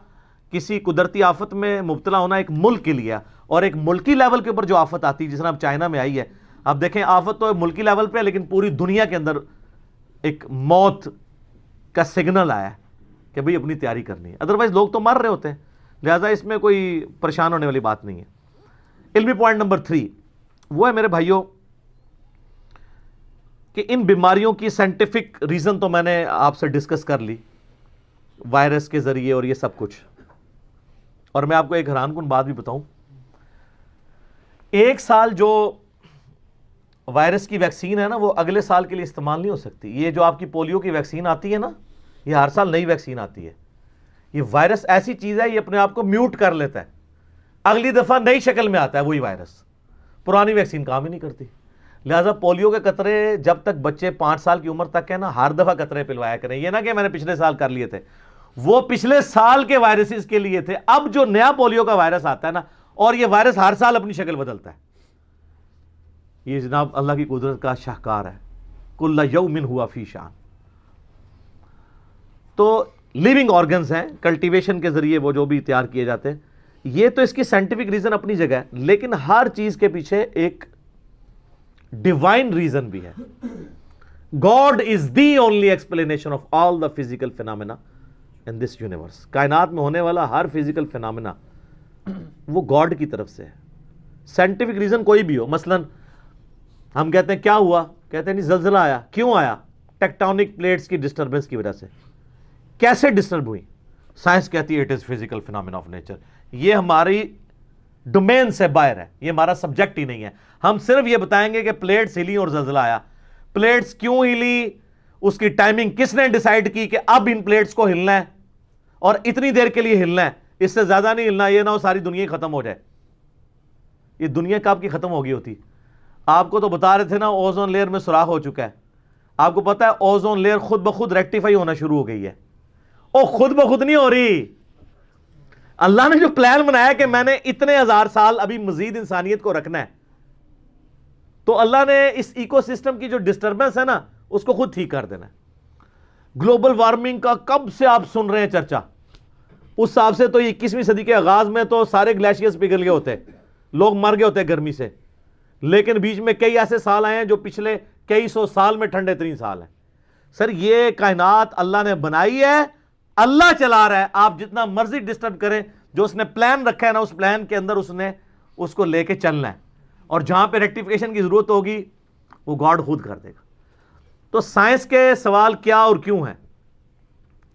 کسی قدرتی آفت میں مبتلا ہونا ایک ملک کے لیے، اور ایک ملکی لیول کے اوپر جو آفت آتی ہے، جس طرح اب چائنا میں آئی ہے. اب دیکھیں آفت تو ملکی لیول پہ ہے، لیکن پوری دنیا کے اندر ایک موت کا سگنل آیا ہے کہ بھئی اپنی تیاری کرنی ہے، ادروائز لوگ تو مر رہے ہوتے ہیں. لہٰذا اس میں کوئی پریشان ہونے والی بات نہیں ہے. علمی پوائنٹ نمبر 3 وہ ہے میرے بھائیوں کہ ان بیماریوں کی سائنٹیفک ریزن تو میں نے آپ سے ڈسکس کر لی، وائرس کے ذریعے اور یہ سب کچھ. اور میں آپ کو ایک حیران کن بات بھی بتاؤں، 1 سال جو وائرس کی ویکسین ہے نا، وہ اگلے سال کے لیے استعمال نہیں ہو سکتی. یہ جو آپ کی پولیو کی ویکسین آتی ہے نا، یہ ہر سال نئی ویکسین آتی ہے. یہ وائرس ایسی چیز ہے، یہ اپنے آپ کو میوٹ کر لیتا ہے، اگلی دفعہ نئی شکل میں آتا ہے وہی وائرس. پرانی ویکسین کام ہی نہیں کرتی. لہٰذا پولیو کے قطرے جب تک بچے 5 سال کی عمر تک ہے نا، ہر دفعہ قطرے پلوایا کریں. یہ نہ کہ میں نے پچھلے سال کر لیے تھے، وہ پچھلے سال کے وائرسز کے لیے تھے. اب جو نیا پولیو کا وائرس آتا ہے نا، اور یہ وائرس ہر سال اپنی شکل بدلتا ہے. یہ جناب اللہ کی قدرت کا شاہکار ہے. کل یوم ہوا فی شان. تو لیونگ آرگنز ہیں، کلٹیویشن کے ذریعے وہ جو بھی تیار کیے جاتے ہیں. یہ تو اس کی سائنٹیفک ریزن اپنی جگہ ہے، لیکن ہر چیز کے پیچھے ایک ڈیوائن ریزن بھی ہے. God is the only explanation of all the physical phenomena in this universe. کائنات میں ہونے والا ہر فزیکل فینامنا وہ گاڈ کی طرف سے ہے. سائنٹیفک ریزن کوئی بھی ہو، مثلا ہم کہتے ہیں کیا ہوا، کہتے ہیں نہیں زلزلہ آیا. کیوں آیا؟ ٹیکٹونک پلیٹس کی ڈسٹربنس کی وجہ سے. کیسے ڈسٹرب ہوئی؟ سائنس کہتی ہے it is physical phenomena of nature. یہ ہماری ڈومین سے باہر ہے، یہ ہمارا سبجیکٹ ہی نہیں ہے. ہم صرف یہ بتائیں گے کہ پلیٹس ہلی اور زلزلہ آیا. پلیٹس کیوں ہلی، اس کی ٹائمنگ کس نے ڈیسائیڈ کی کہ اب ان پلیٹس کو ہلنا ہے اور اتنی دیر کے لیے ہلنا ہے، اس سے زیادہ نہیں ہلنا. یہ نہ ہو ساری دنیا ختم ہو جائے. یہ دنیا کب کی ختم ہو گئی ہوتی؟ آپ کو تو بتا رہے تھے نا اوزون لیئر میں سوراخ ہو چکا ہے. آپ کو پتا ہے اوزون لیئر خود بخود ریکٹیفائی ہونا شروع ہو گئی ہے. او خود بخود نہیں ہو رہی، اللہ نے جو پلان بنایا کہ میں نے اتنے 1000 سال ابھی مزید انسانیت کو رکھنا ہے، تو اللہ نے اس ایکو سسٹم کی جو ڈسٹربنس ہے نا، اس کو خود ٹھیک کر دینا ہے. گلوبل وارمنگ کا کب سے آپ سن رہے ہیں چرچا؟ اس حساب سے تو 21ویں صدی کے آغاز میں تو سارے گلیشیئرز پگھل گئے ہوتے، لوگ مر گئے ہوتے گرمی سے. لیکن بیچ میں کئی ایسے سال آئے ہیں جو پچھلے کئی 100 سال میں ٹھنڈے ترین سال ہیں. سر یہ کائنات اللہ نے بنائی ہے، اللہ چلا رہا ہے. آپ جتنا مرضی ڈسٹرب کریں، جو اس نے پلان رکھا ہے نا، اس پلان کے اندر اس نے اس کو لے کے چلنا ہے. اور جہاں پہ ریکٹیفیکیشن کی ضرورت ہوگی وہ گاڈ خود کر دے گا. تو سائنس کے سوال کیا اور کیوں ہیں،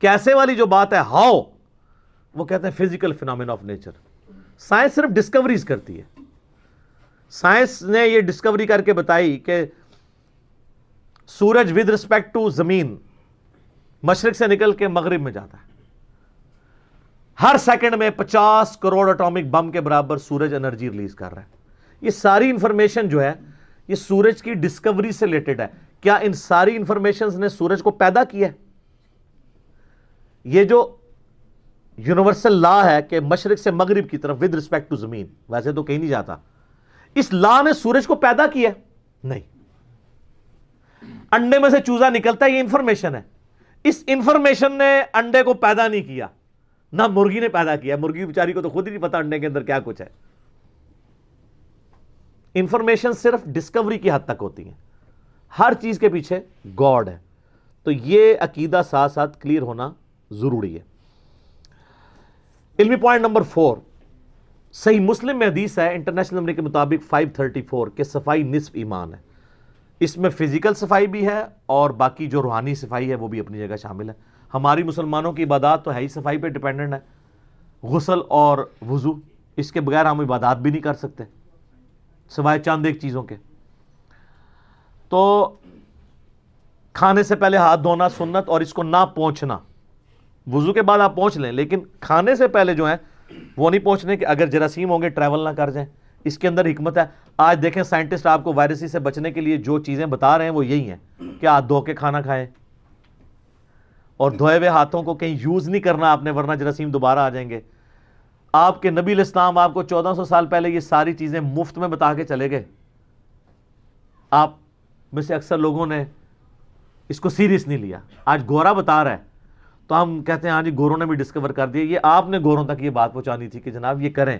کیسے والی جو بات ہے ہاؤ، وہ کہتے ہیں physical phenomena of nature. Science صرف ڈسکوریز کرتی ہے. سائنس نے یہ ڈسکوری کر کے بتائی کہ سورج ود رسپیکٹ ٹو زمین مشرق سے نکل کے مغرب میں جاتا ہے. ہر سیکنڈ میں 50 کروڑ اٹامک بم کے برابر سورج انرجی ریلیز کر رہا ہے. یہ ساری انفارمیشن جو ہے یہ سورج کی ڈسکوری سے ریلیٹڈ ہے. کیا ان ساری انفارمیشنز نے سورج کو پیدا کیا ہے؟ یہ جو یونیورسل لا ہے کہ مشرق سے مغرب کی طرف ود رسپیکٹ ٹو زمین، ویسے تو کہیں نہیں جاتا، اس لا نے سورج کو پیدا کیا؟ نہیں. انڈے میں سے چوزا نکلتا ہے، یہ انفارمیشن ہے. اس انفارمیشن نے انڈے کو پیدا نہیں کیا، نہ مرغی نے پیدا کیا. مرغی بیچاری کو تو خود ہی نہیں پتا انڈے کے اندر کیا کچھ ہے. انفارمیشن صرف ڈسکوری کی حد تک ہوتی ہیں، ہر چیز کے پیچھے گاڈ ہے. تو یہ عقیدہ ساتھ ساتھ کلیئر ہونا ضروری ہے. علمی پوائنٹ نمبر 4، صحیح مسلم میں حدیث ہے انٹرنیشنل نمبر کے مطابق 534 کہ صفائی نصف ایمان ہے. اس میں فزیکل صفائی بھی ہے اور باقی جو روحانی صفائی ہے وہ بھی اپنی جگہ شامل ہے. ہماری مسلمانوں کی عبادات تو ہے ہی صفائی پہ ڈیپینڈنٹ ہے. غسل اور وضو، اس کے بغیر ہم عبادات بھی نہیں کر سکتے سوائے چند ایک چیزوں کے. تو کھانے سے پہلے ہاتھ دھونا سنت، اور اس کو نہ پہنچنا. وضو کے بعد آپ پہنچ لیں، لیکن کھانے سے پہلے جو ہے وہ نہیں پہنچنے کہ اگر جراثیم ہوں گے ٹریول نہ کر جائیں. اس کے اندر حکمت ہے. آج دیکھیں سائنٹسٹ آپ کو وائرسی سے بچنے کے لیے جو چیزیں بتا رہے ہیں وہ یہی ہیں کہ ہاتھ دھو کے کھانا کھائیں اور دھوئے ہوئے ہاتھوں کو کہیں یوز نہیں کرنا آپ نے, ورنہ جراثیم دوبارہ آ جائیں گے. آپ کے نبی علیہ السلام آپ کو 1400 سال پہلے یہ ساری چیزیں مفت میں بتا کے چلے گئے. آپ میں سے اکثر لوگوں نے اس کو سیریس نہیں لیا. آج گورا بتا رہا ہے تو ہم کہتے ہیں ہاں جی گوروں نے بھی ڈسکور کر دیا. یہ آپ نے گوروں تک یہ بات پہنچانی تھی کہ جناب یہ کریں.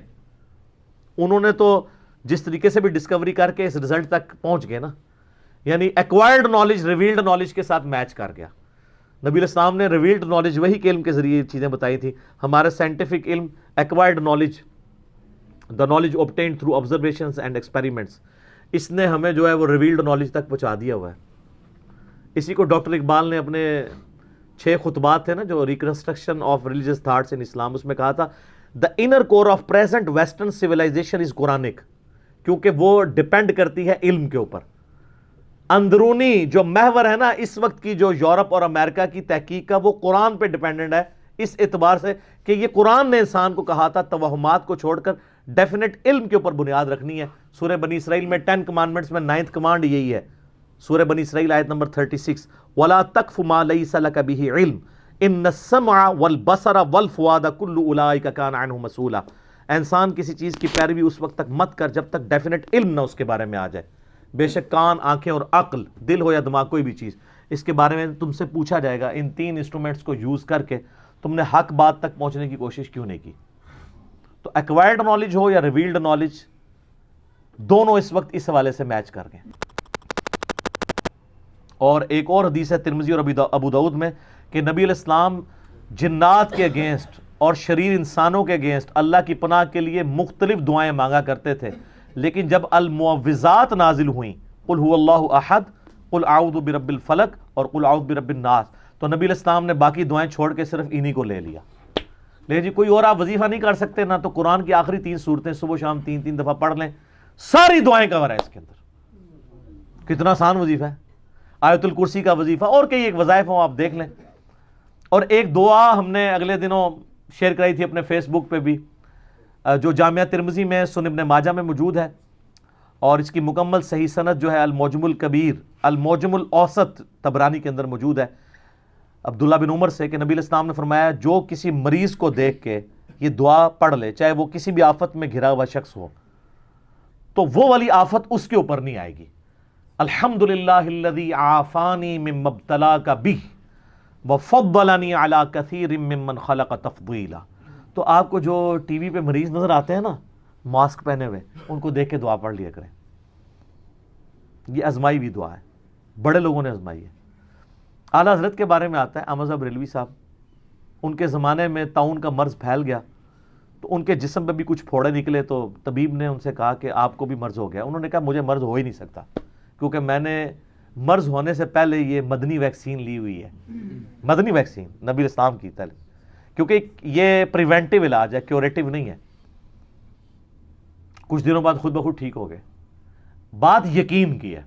انہوں نے تو جس طریقے سے بھی ڈسکوری کر کے اس رزلٹ تک پہنچ گئے نا, یعنی ایکوائرڈ نالج ریویلڈ نالج کے ساتھ میچ کر گیا. نبی علیہ السلام نے ریویلڈ نالج وہی کے علم کے ذریعے یہ چیزیں بتائی تھی. ہمارا سائنٹیفک علم acquired knowledge, the knowledge obtained through observations and experiments, اس نے ہمیں جو ہے وہ ریویلڈ نالج تک پہنچا دیا ہوا ہے. اسی کو ڈاکٹر اقبال نے اپنے 6 خطبات تھے نا جو reconstruction of religious thoughts in Islam, اس میں کہا تھا the inner core of present western civilization is Quranic, کیونکہ وہ ڈپینڈ کرتی ہے علم کے اوپر. اندرونی جو محور ہے نا اس وقت کی جو یورپ اور امریکہ کی تحقیق کا, وہ قرآن پہ ڈپینڈنٹ ہے اس اعتبار سے کہ یہ قرآن نے انسان کو کہا تھا توہمات کو چھوڑ کر ڈیفینٹ علم کے اوپر بنیاد رکھنی ہے. سورہ بنی اسرائیل میں 10 کمانڈمنٹس میں 9th کمانڈ یہی ہے. سورہ بنی اسرائیل آیت نمبر 36, وَلَا تَقْفُ مَا لَيْسَ لَكَ بِهِ عِلْم إِنَّ السَّمْعَ وَالْبَصَرَ وَالْفُؤَادَ كُلُّ أُولَٰئِكَ كَانَ عَنْهُ مسؤولا. انسان کسی چیز کی پیروی اس وقت تک مت کر جب تک ڈیفینٹ علم نہ اس کے بارے میں آ جائے. بے شک کان, آنکھیں اور عقل, دل ہو یا دماغ, کوئی بھی چیز, اس کے بارے میں تم سے پوچھا جائے گا. ان 3 انسٹرومنٹس کو یوز کر کے تم نے حق بات تک پہنچنے کی کوشش کیوں نہیں کی؟ تو ایکوائرڈ نالج ہو یا ریویلڈ نالج, دونوں اس وقت اس حوالے سے میچ کر گئے. اور ایک اور حدیث ہے ترمذی اور ابو داؤد میں کہ نبی علیہ السلام جنات کے اگینسٹ اور شریر انسانوں کے اگینسٹ اللہ کی پناہ کے لیے مختلف دعائیں مانگا کرتے تھے, لیکن جب المعوذات نازل ہوئیں, قل هو اللہ احد, قل اعوذ برب الفلق اور قل اعوذ برب الناس, تو نبی علیہ السلام نے باقی دعائیں چھوڑ کے صرف انہی کو لے لیا. لیکن جی کوئی اور آپ وظیفہ نہیں کر سکتے نا, تو قرآن کی آخری 3 سورتیں صبح شام 3 دفعہ پڑھ لیں, ساری دعائیں کور ہے اس کے اندر. کتنا آسان وظیفہ ہے. آیت الکرسی کا وظیفہ اور کئی ایک وظائف ہوں, آپ دیکھ لیں. اور ایک دعا ہم نے اگلے دنوں شیئر کرائی تھی اپنے فیس بک پہ بھی, جو جامعہ ترمذی میں سنن ابن ماجہ میں موجود ہے, اور اس کی مکمل صحیح سند جو ہے المعجم الکبیر, المعجم الاوسط طبرانی کے اندر موجود ہے, عبداللہ بن عمر سے کہ نبی علیہ السلام نے فرمایا جو کسی مریض کو دیکھ کے یہ دعا پڑھ لے, چاہے وہ کسی بھی آفت میں گھرا ہوا شخص ہو, تو وہ والی آفت اس کے اوپر نہیں آئے گی. الحمدللہ الذی عافانی مما ابتلاک بہ وفضلنی علی کثیر ممن خلق تفضیلا. تو آپ کو جو ٹی وی پہ مریض نظر آتے ہیں نا ماسک پہنے ہوئے, ان کو دیکھ کے دعا پڑھ لیا کریں. یہ ازمائی ہوئی دعا ہے, بڑے لوگوں نے ازمائی ہے. اعلیٰ حضرت کے بارے میں آتا ہے, احمد صاحب بریلوی صاحب, ان کے زمانے میں طاعون کا مرض پھیل گیا, تو ان کے جسم پہ بھی کچھ پھوڑے نکلے, تو طبیب نے ان سے کہا کہ آپ کو بھی مرض ہو گیا. انہوں نے کہا مجھے مرض ہو ہی نہیں سکتا, کیونکہ میں نے مرض ہونے سے پہلے یہ مدنی ویکسین لی ہوئی ہے. مدنی ویکسین نبی اسلام کی پہلے, کیونکہ یہ پریونٹیو علاج ہے, کیوریٹیو نہیں ہے. کچھ دنوں بعد خود بخود ٹھیک ہو گئے. بات یقین کی ہے,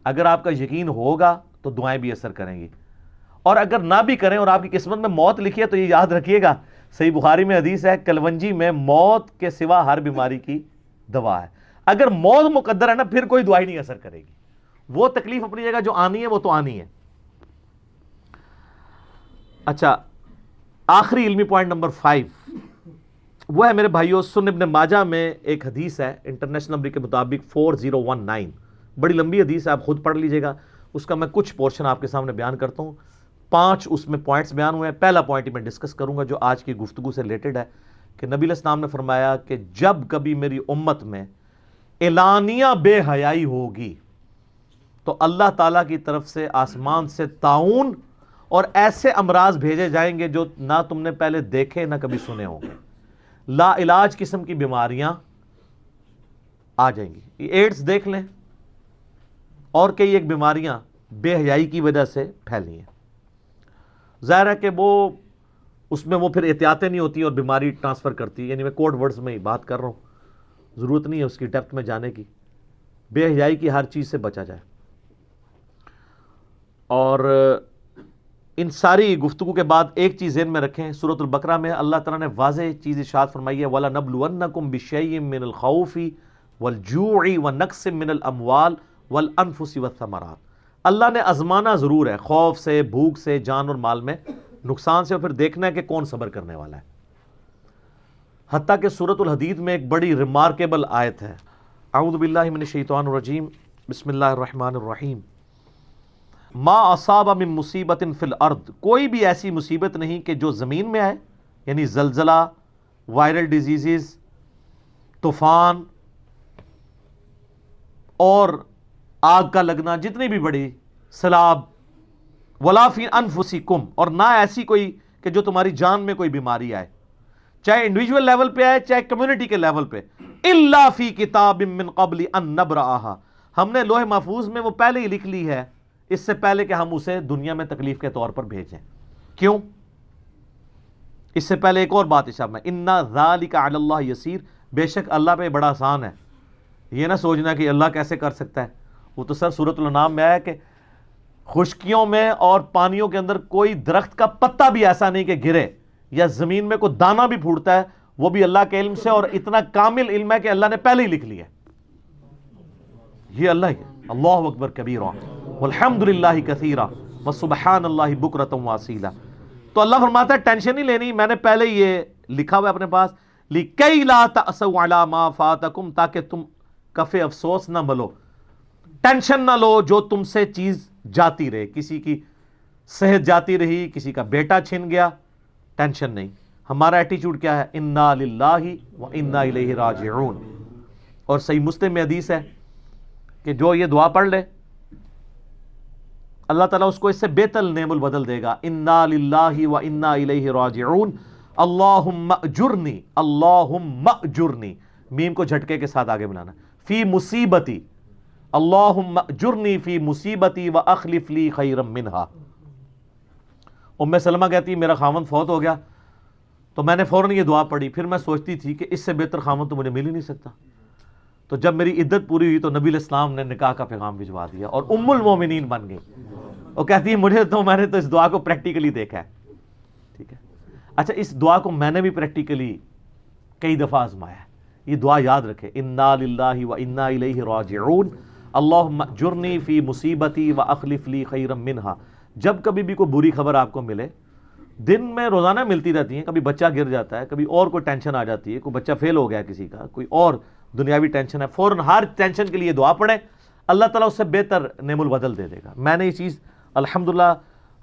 اگر آپ کا یقین ہوگا تو دعائیں بھی اثر کریں گی, اور اگر نہ بھی کریں اور آپ کی قسمت میں موت لکھی ہے تو یہ یاد رکھیے گا, صحیح بخاری میں حدیث ہے کلونجی میں موت کے سوا ہر بیماری کی دوا ہے. اگر موت مقدر ہے نا پھر کوئی دعائی نہیں اثر کرے گی. وہ تکلیف اپنی جگہ جو آنی ہے وہ تو آنی ہے. اچھا, آخری علمی پوائنٹ نمبر 5 وہ ہے میرے بھائیوں, سنن ابن ماجہ میں ایک حدیث ہے انٹرنیشنل نمبر کے مطابق 4019, بڑی لمبی حدیث ہے, آپ خود پڑھ لیجئے گا. اس کا میں کچھ پورشن آپ کے سامنے بیان کرتا ہوں. 5 اس میں پوائنٹس بیان ہوئے ہیں. پہلا پوائنٹ ہی میں ڈسکس کروں گا جو آج کی گفتگو سے ریلیٹڈ ہے, کہ نبی علیہ السلام نے فرمایا کہ جب کبھی میری امت میں اعلانیہ بے حیائی ہوگی تو اللہ تعالیٰ کی طرف سے آسمان سے طاعون اور ایسے امراض بھیجے جائیں گے جو نہ تم نے پہلے دیکھے نہ کبھی سنے ہوں گے. لا علاج قسم کی بیماریاں آ جائیں گی. ایڈز دیکھ لیں, اور کئی ایک بیماریاں بے حیائی کی وجہ سے پھیلی ہیں. ظاہر ہے کہ وہ اس میں وہ پھر احتیاطیں نہیں ہوتی اور بیماری ٹرانسفر کرتی, یعنی میں کوڈ ورڈز میں ہی بات کر رہا ہوں, ضرورت نہیں ہے اس کی ڈیپتھ میں جانے کی. بے حیائی کی ہر چیز سے بچا جائے. اور ان ساری گفتگو کے بعد ایک چیز ذہن میں رکھیں، سورۃ البقرہ میں اللہ تعالیٰ نے واضح چیز ارشاد فرمائی ہے وَلَنَبْلُوَنَّكُمْ بِشَيْءٍ مِّنَ الْخَوْفِ وَالْجُوعِ وَنَقْصٍ مِّنَ الْأَمْوَالِ وَالْأَنفُسِ وَالثَّمَرَاتِ، اللہ نے آزمانا ضرور ہے، خوف سے، بھوک سے، جان اور مال میں نقصان سے، اور پھر دیکھنا ہے کہ کون صبر کرنے والا ہے۔ حتیٰ کہ سورۃ الحدید میں ایک بڑی ریمارکیبل آیت ہے، اعوذ باللہ من الشیطان الرجیم، بسم اللہ الرحمن الرحیم، ما اصاب من مصیبت فی الارض، کوئی بھی ایسی مصیبت نہیں کہ جو زمین میں آئے، یعنی زلزلہ، وائرل ڈیزیزز، طوفان اور آگ کا لگنا، جتنی بھی بڑی، سیلاب، ولا فی انفسکم، اور نہ ایسی کوئی کہ جو تمہاری جان میں کوئی بیماری آئے، چاہے انڈیویجول لیول پہ آئے چاہے کمیونٹی کے لیول پہ، الا فی کتاب من قبل ان نبرأھا، ہم نے لوح محفوظ میں وہ پہلے ہی لکھ لی ہے، اس سے پہلے کہ ہم اسے دنیا میں تکلیف کے طور پر بھیجیں۔ کیوں؟ اس سے پہلے ایک اور بات ارشاد میں، انا ذالک علی اللہ یسیر، بے شک اللہ پہ بڑا آسان ہے۔ یہ نہ سوچنا کہ اللہ کیسے کر سکتا ہے، وہ تو سر سورۃ الانعام میں آیا کہ خشکیوں میں اور پانیوں کے اندر کوئی درخت کا پتا بھی ایسا نہیں کہ گرے، یا زمین میں کوئی دانہ بھی پھوٹتا ہے، وہ بھی اللہ کے علم سے، اور اتنا کامل علم ہے کہ اللہ نے پہلے ہی لکھ لیا ہے۔ یہ اللہ ہی، اللہ اکبر کبیرا والحمد للہ کثیرا وسبحان اللہ بکرۃ واصیلا۔ تو اللہ فرماتا ہے ٹینشن نہیں لینی، میں نے پہلے یہ لکھا ہوا ہے اپنے پاس، لِكَيْ لَا تَأْسَوْا عَلَى مَا فَاتَكُمْ، تاکہ تم کف افسوس نہ ملو، ٹینشن نہ لو جو تم سے چیز جاتی رہے، کسی کی صحت جاتی رہی، کسی کا بیٹا چھن گیا، ٹینشن نہیں۔ ہمارا ایٹیچیوڈ کیا ہے؟ انا للہ و انا الیہ راجعون۔ اور صحیح مسلم میں حدیث ہے کہ جو یہ دعا پڑھ لے اللہ تعالیٰ اس کو اس سے بہتر نعم البدل دے گا، انا للہ و انا الیہ راجعون، اللہم اجرنی، اللہم اجرنی، میم کو جھٹکے کے ساتھ آگے بنانا، فی مصیبتی، اللہم اجرنی فی مصیبتی و اخلف لی خیرا منہا۔ ام سلمہ کہتی ہے میرا خاوند فوت ہو گیا تو میں نے فوراً یہ دعا پڑھی، پھر میں سوچتی تھی کہ اس سے بہتر خاوند تو مجھے مل ہی نہیں سکتا، تو جب میری عدت پوری ہوئی تو نبی علیہ السلام نے نکاح کا پیغام بھجوا دیا اور ام المومنین بن گئی۔ وہ کہتی ہے میں نے تو اس دعا کو پریکٹیکلی دیکھا ہے، ٹھیک ہے۔ اچھا، اس دعا کو میں نے بھی پریکٹیکلی کئی دفعہ آزمایا ہے، یہ دعا یاد رکھے، انا للہ و انا الیہ راجعون، اللہم اجرنی فی مصیبتی و اخلف لی خیرا منہا۔ جب کبھی بھی کوئی بری خبر آپ کو ملے، دن میں روزانہ ملتی رہتی ہیں، کبھی بچہ گر جاتا ہے، کبھی اور کوئی ٹینشن آ جاتی ہے، کوئی بچہ فیل ہو گیا کسی کا، کوئی اور دنیاوی ٹینشن ہے، فوراً ہر ٹینشن کے لیے دعا پڑھیں، اللہ تعالیٰ اس سے بہتر نعم البدل دے دے گا۔ میں نے یہ چیز الحمدللہ،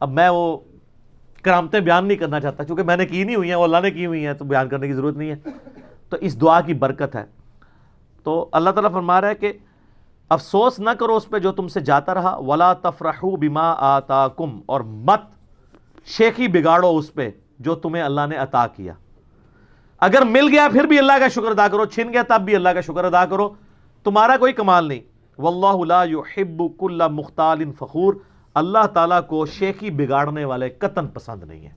اب میں وہ کرامتیں بیان نہیں کرنا چاہتا کیونکہ میں نے کی نہیں ہوئی ہیں، وہ اللہ نے کی ہوئی ہیں، تو بیان کرنے کی ضرورت نہیں ہے، تو اس دعا کی برکت ہے۔ تو اللہ تعالیٰ فرما رہا ہے کہ افسوس نہ کرو اس پہ جو تم سے جاتا رہا، ولا تفرحوا بما آتاکم، اور مت شیخی بگاڑو اس پہ جو تمہیں اللہ نے عطا کیا۔ اگر مل گیا پھر بھی اللہ کا شکر ادا کرو، چھن گیا تب بھی اللہ کا شکر ادا کرو، تمہارا کوئی کمال نہیں۔ واللہ لا يحب كل مختال فخور، اللہ تعالیٰ کو شیخی بگاڑنے والے قطعاً پسند نہیں ہے۔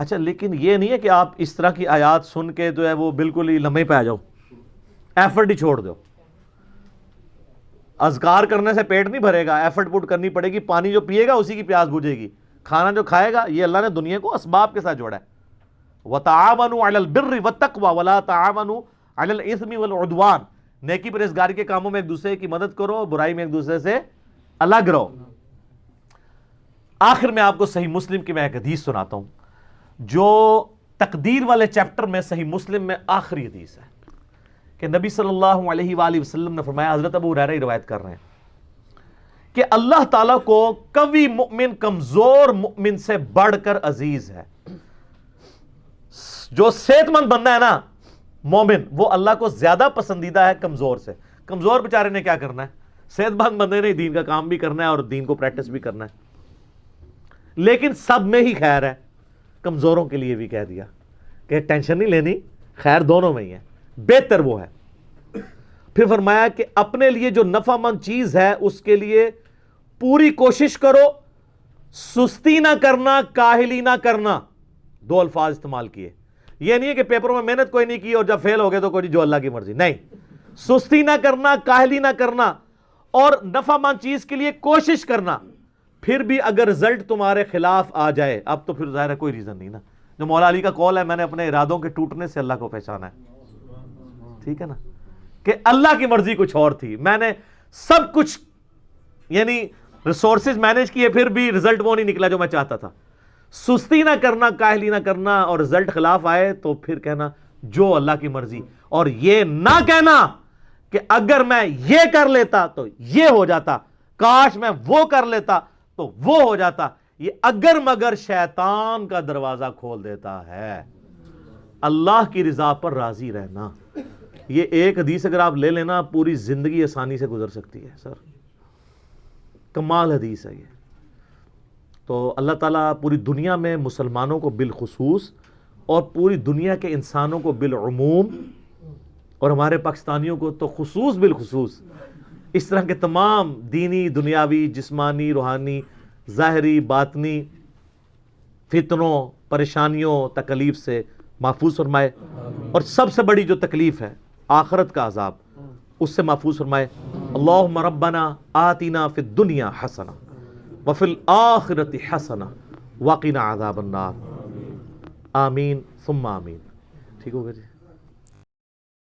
اچھا، لیکن یہ نہیں ہے کہ آپ اس طرح کی آیات سن کے جو ہے وہ بالکل ہی لمحے پہ آ جاؤ، ایفرٹ ہی چھوڑ دو۔ اذکار کرنے سے پیٹ نہیں بھرے گا، ایفرٹ پٹ کرنی پڑے گی، پانی جو پیے گا اسی کی پیاس بجھے گی، کھانا جو کھائے گا، یہ اللہ نے دنیا کو اسباب کے ساتھ جوڑا ہے۔ وَتَعَاوَنُوا عَلَى الْبِرِّ وَالتَّقْوَى وَلَا تَعَاوَنُوا عَلَى الْإِثْمِ وَالْعُدْوَانِ، نیکی پرہیزگاری کے کاموں میں ایک دوسرے کی مدد کرو، برائی میں ایک دوسرے سے الگ رہو۔ آخر میں آپ کو صحیح مسلم کی میں ایک حدیث سناتا ہوں جو تقدیر والے چیپٹر میں صحیح مسلم میں آخری حدیث ہے کہ نبی صلی اللہ علیہ وآلہ وسلم نے فرمایا، حضرت ابو ہریرہ روایت کر رہے ہیں کہ اللہ تعالیٰ کو قوی مؤمن کمزور مؤمن سے بڑھ کر عزیز ہے۔ جو صحت مند بندہ ہے نا مومن، وہ اللہ کو زیادہ پسندیدہ ہے کمزور سے۔ کمزور بیچارے نے کیا کرنا ہے؟ صحت مند بندے نے دین کا کام بھی کرنا ہے اور دین کو پریکٹس بھی کرنا ہے، لیکن سب میں ہی خیر ہے۔ کمزوروں کے لیے بھی کہہ دیا کہ ٹینشن نہیں لینی، خیر دونوں میں ہی ہے، بہتر وہ ہے۔ پھر فرمایا کہ اپنے لیے جو نفع مند چیز ہے اس کے لیے پوری کوشش کرو، سستی نہ کرنا، کاہلی نہ کرنا، دو الفاظ استعمال کیے۔ یہ نہیں ہے کہ پیپروں میں محنت کوئی نہیں کی اور جب فیل ہو گئے تو کوئی جو اللہ کی مرضی، نہیں، سستی نہ کرنا، کاہلی نہ کرنا، اور نفع مند چیز کے لیے کوشش کرنا۔ پھر بھی اگر رزلٹ تمہارے خلاف آ جائے، اب تو پھر ظاہر ہے کوئی ریزن نہیں نا. جو مولا علی کا قول ہے، میں نے اپنے ارادوں کے ٹوٹنے سے اللہ کو پہچانا ہے، ٹھیک ہے نا، کہ اللہ کی مرضی کچھ اور تھی. میں نے سب کچھ یعنی ریسورسز مینج کیے، پھر بھی رزلٹ وہ نہیں نکلا جو میں چاہتا تھا. سستی نہ کرنا، کاہلی نہ کرنا، اور رزلٹ خلاف آئے تو پھر کہنا جو اللہ کی مرضی، اور یہ نہ کہنا کہ اگر میں یہ کر لیتا تو یہ ہو جاتا، کاش میں وہ کر لیتا تو وہ ہو جاتا. یہ اگر مگر شیطان کا دروازہ کھول دیتا ہے. اللہ کی رضا پر راضی رہنا، یہ ایک حدیث اگر آپ لے لینا پوری زندگی آسانی سے گزر سکتی ہے. سر کمال حدیث ہے یہ. تو اللہ تعالیٰ پوری دنیا میں مسلمانوں کو بالخصوص اور پوری دنیا کے انسانوں کو بالعموم اور ہمارے پاکستانیوں کو تو خصوص بالخصوص اس طرح کے تمام دینی، دنیاوی، جسمانی، روحانی، ظاہری، باطنی فتنوں، پریشانیوں، تکلیف سے محفوظ فرمائے. اور سب سے بڑی جو تکلیف ہے آخرت کا عذاب، اس سے محفوظ فرمائے. اللہم ربنا آتنا فی الدنیا حسنہ وفی الآخرۃ حسنہ وقنا عذاب النار. آمین ثم آمین. ٹھیک ہوگا جی.